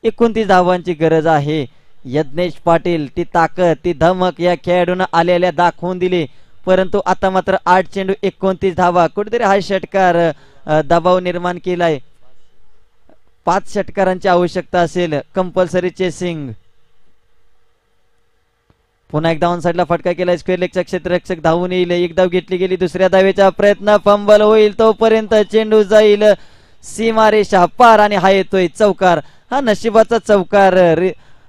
29 धावांची गरज आहे. यज्ञेश पाटील ती ताकद ती धमक या खेळाडूंना आलेल्या दाखवून दिली, परंतु आता मात्र 8 चेंडू 29 धावा. कुठेतरी हा षटकार दबाव निर्माण केलाय. 5 षटकारांची आवश्यकता असेल. Compulsory chasing. पुन्हा एकदा ऑन साइडला फटका केला. स्क्वेअर लेगचा क्षेत्ररक्षक धावून येईल. एक धाव घेतली गेली. दुसऱ्या धावेचा प्रयत्न. फंबल होईल तोपर्यंत चेंडू जाईल सीमारेषा पार आणि हा येतोय चौकार. हा नशिबाचा चौकार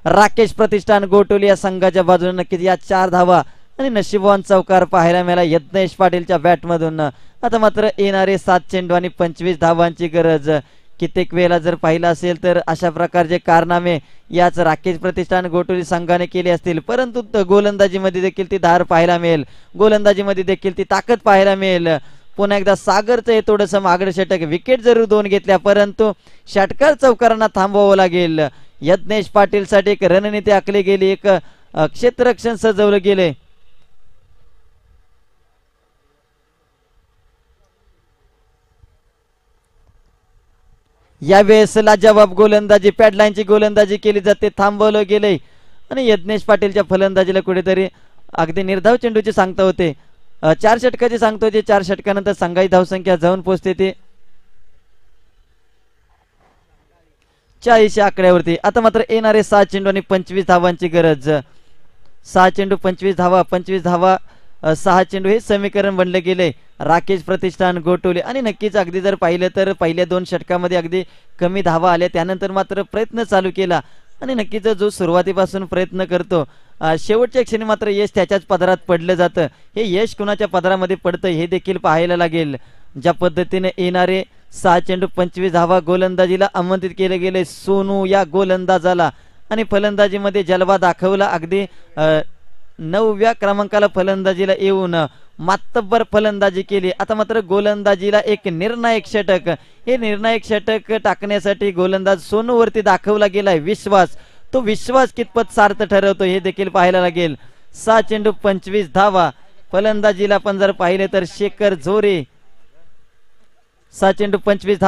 राकेश प्रतिष्ठान गोटोली या संघाच्या बाजूने. नक्कीच या 4 धावा आणि नशिबवान चौकार पाहायला मिळाला यज्ञेश पाटीलच्या बॅटमधून. आता मात्र येणारे 7 चेंडू आणि 25 धावांची गरज. कित्येक वेळेला जर पाहिलं असेल तर अशा प्रकारचे कारनामे याच राकेश प्रतिष्ठान गोटोली संघाने केले असतील, परंतु गोलंदाजीमध्ये देखील ती धार पाहायला मिळेल. गोलंदाजीमध्ये देखील ती ताकद पाहायला मिळेल. पुन्हा एकदा सागरचं हे थोडंसं मागडं षटक. विकेट जरूर 2 घेतल्या, परंतु षटकार चौकारांना थांबवावं लागेल. यज्ञेश पाटील साठी एक रणनीती आखली गेली. एक क्षेत्ररक्षण सजवलं गेले. यावेळेस लाजवाब गोलंदाजी पॅडलाईनची गोलंदाजी केली जाते. थांबवलं गेले आणि यज्ञेश पाटीलच्या फलंदाजीला कुठेतरी अगदी निर्धाव चेंडूची सांगता होते. 4 षटकाची सांगता होती. 4 षटकानंतर संघाची धावसंख्या जाऊन पोहोचते ती 40 आकड्यावरती. आता मात्र येणारे 6 चेंडू आणि 25 धावांची गरज. 6 चेंडू 25 धावा. 25 धावा 6 चेंडू हे समीकरण बनले गेले राकेश प्रतिष्ठान गोटोली. आणि नक्कीच अगदी जर पाहिलं तर पहिल्या 2 षटकामध्ये अगदी कमी धावा आल्या, त्यानंतर मात्र प्रयत्न चालू केला आणि नक्कीच जो सुरुवातीपासून प्रयत्न करतो शेवटच्या क्षणी मात्र यश त्याच्याच पदरात पडलं जातं. हे यश कुणाच्या पदरामध्ये पडतं हे देखील पाहायला लागेल. ज्या पद्धतीने येणारे 6 चेंडू 25 धावा गोलंदाजीला आमंत्रित केले गेले सोनू या गोलंदाजाला आणि फलंदाजीमध्ये जलवा दाखवला. अगदी 9व्या क्रमांकाला फलंदाजीला येऊन मातब्बर फलंदाजी केली. आता मात्र गोलंदाजीला एक निर्णायक षटक. हे निर्णायक षटक टाकण्यासाठी गोलंदाज सोनूवरती दाखवला गेलाय विश्वास. तो विश्वास कितपत सार्थ ठरवतो हे देखील पाहायला लागेल. 6 चेंडू 25 धावा. फलंदाजीला पण जर पाहिले तर शेखर झोरे 6 चेंडू 25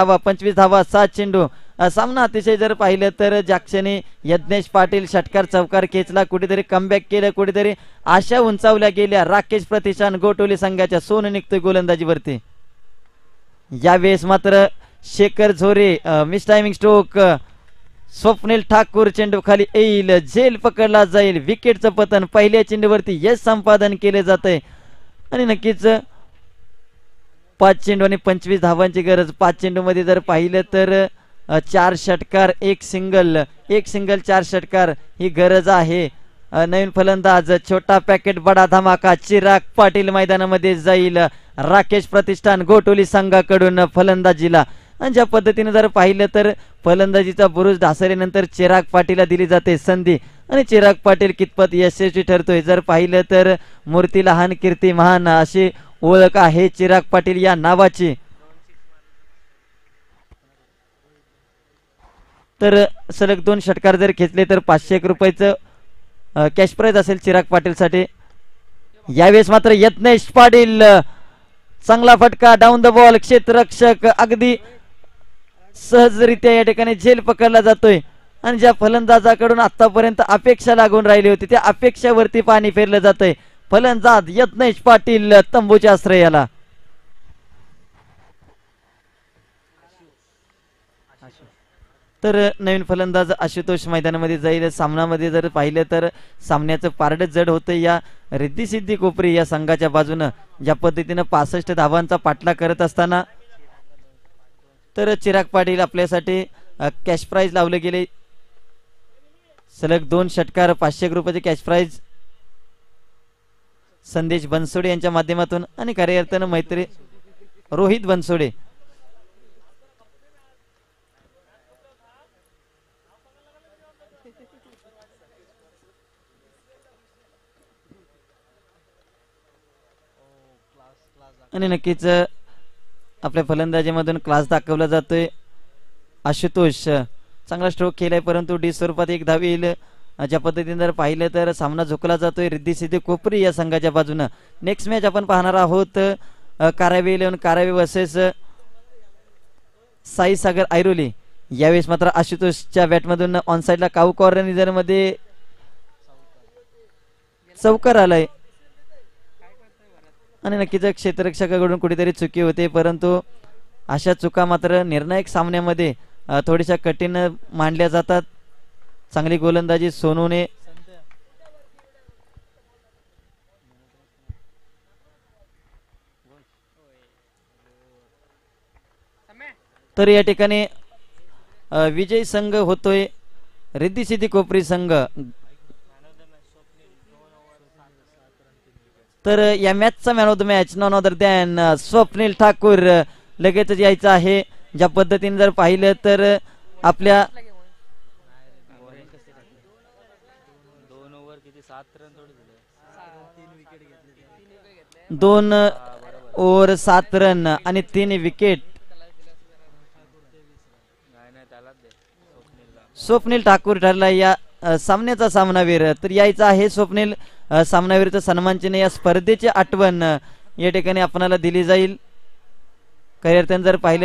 धावा 7 चेंडू सामना अतिशय जर पाहिलं तर ज्या क्षणी यज्ञेश पाटील षटकार चौकार खेचला, कुठेतरी कमबॅक केलं, कुठेतरी आशा उंचावल्या गेल्या. राकेश प्रतिष्ठान गोटोली संघाच्या सोनं निघतोय गोलंदाजीवरती. यावेळेस मात्र Shekhar Zore miss timing stroke. Swapnil Thakur चेंडू खाली येईल, झेल पकडला जाईल. विकेटचं पतन पहिल्या चेंडूवरती यश संपादन केले जाते आणि नक्कीच 5 चेंडू आणि 25 धावांची गरज. 5 चेंडू मध्ये जर पाहिलं तर 4 षटकार 1 सिंगल 4 षटकार ही गरज आहे. नवीन फलंदाज छोटा पॅकेट बडा धमाका चिराग पाटील मैदानामध्ये जाईल. राकेश प्रतिष्ठान गोटोली संघाकडून फलंदाजीला. आणि ज्या पद्धतीने जर पाहिलं तर फलंदाजीचा बुरुज ढासळल्यानंतर चिराग पाटीलला दिली जाते संधी आणि चिराग पाटील कितपत यशस्वी ठरतोय. जर पाहिलं तर मूर्ती लहान कीर्ती महान अशी ओळख आहे चिराग पाटील या नावाची. तर सलग 2 षटकार जर घेतले तर 501 रुपयाचं कॅश प्राइज असेल चिराग पाटील साठी. यावेळेस मात्र यज्ञेश पाटील चांगला फटका डाऊन द बॉल. क्षेत्ररक्षक अगदी सहजरित्या या ठिकाणी झेल पकडला जातोय आणि ज्या फलंदाजाकडून आतापर्यंत अपेक्षा लागून राहिली होती त्या अपेक्षावरती पाणी फेरलं जातंय. फलंदाज यज्ञेश पाटील तंबूच्या आश्रयाला. तर नवीन फलंदाज आशुतोष मैदानामध्ये जाईल. सामनामध्ये जर पाहिलं तर सामन्याचं पारड जड होतं या रिद्धी सिद्धी कोपरी या संघाच्या बाजूनं. ज्या पद्धतीनं 65 धावांचा पाठलाग करत असताना तर चिराग पाटील आपल्यासाठी कॅश प्राइज लावले गेले. सलग 2 षटकार 500 रुपयाचे कॅश प्राइज संदेश बनसोडे यांच्या माध्यमातून आणि कार्यकर्त्यानं मैत्री रोहित बनसोडे. आणि नक्कीच आपल्या फलंदाजीमधून क्लास दाखवला जातोय. आशुतोष चांगला स्ट्रोक केलाय परंतु डी स्वरूपात 1 धाव येईल. ज्या पद्धतीने जर पाहिलं तर सामना झोकला जातोय रिद्धी सिद्धी कोपरी या संघाच्या बाजूनं. नेक्स्ट मॅच आपण पाहणार आहोत कारावी 11 कारावी वर्सेस साई सागर ऐरोली. यावेळेस मात्र आशुतोषच्या बॅटमधून ऑन साइडला काऊ कॉर्नर मध्ये चौकार आलाय आणि नक्कीच क्षेत्ररक्षकाकडून कुठेतरी चुकी होते परंतु अशा चुका मात्र निर्णायक सामन्यामध्ये थोड्याशा कठीण मानल्या जातात. चांगली गोलंदाजी सोनूने तर या ठिकाणी विजय संघ होतोय रिद्धी सिद्धी कोपरी संघ. तर या मॅचचा man of the match none other than Swapnil Thakur लगेचच यायचं आहे. ज्या पद्धतीने जर पाहिलं तर आपल्या 2 ओव्हर 7 रन आणि 3 विकेट. स्वप्नील ठाकूर ठरला या सामन्याचा सामनावीर. तर यायचा आहे स्वप्नील सामनावीरचा सन्मान चिन्ह. या स्पर्धेची आठवण या ठिकाणी आपणाला दिली जाईल. कार्यकर्त्यांनी जर पाहिले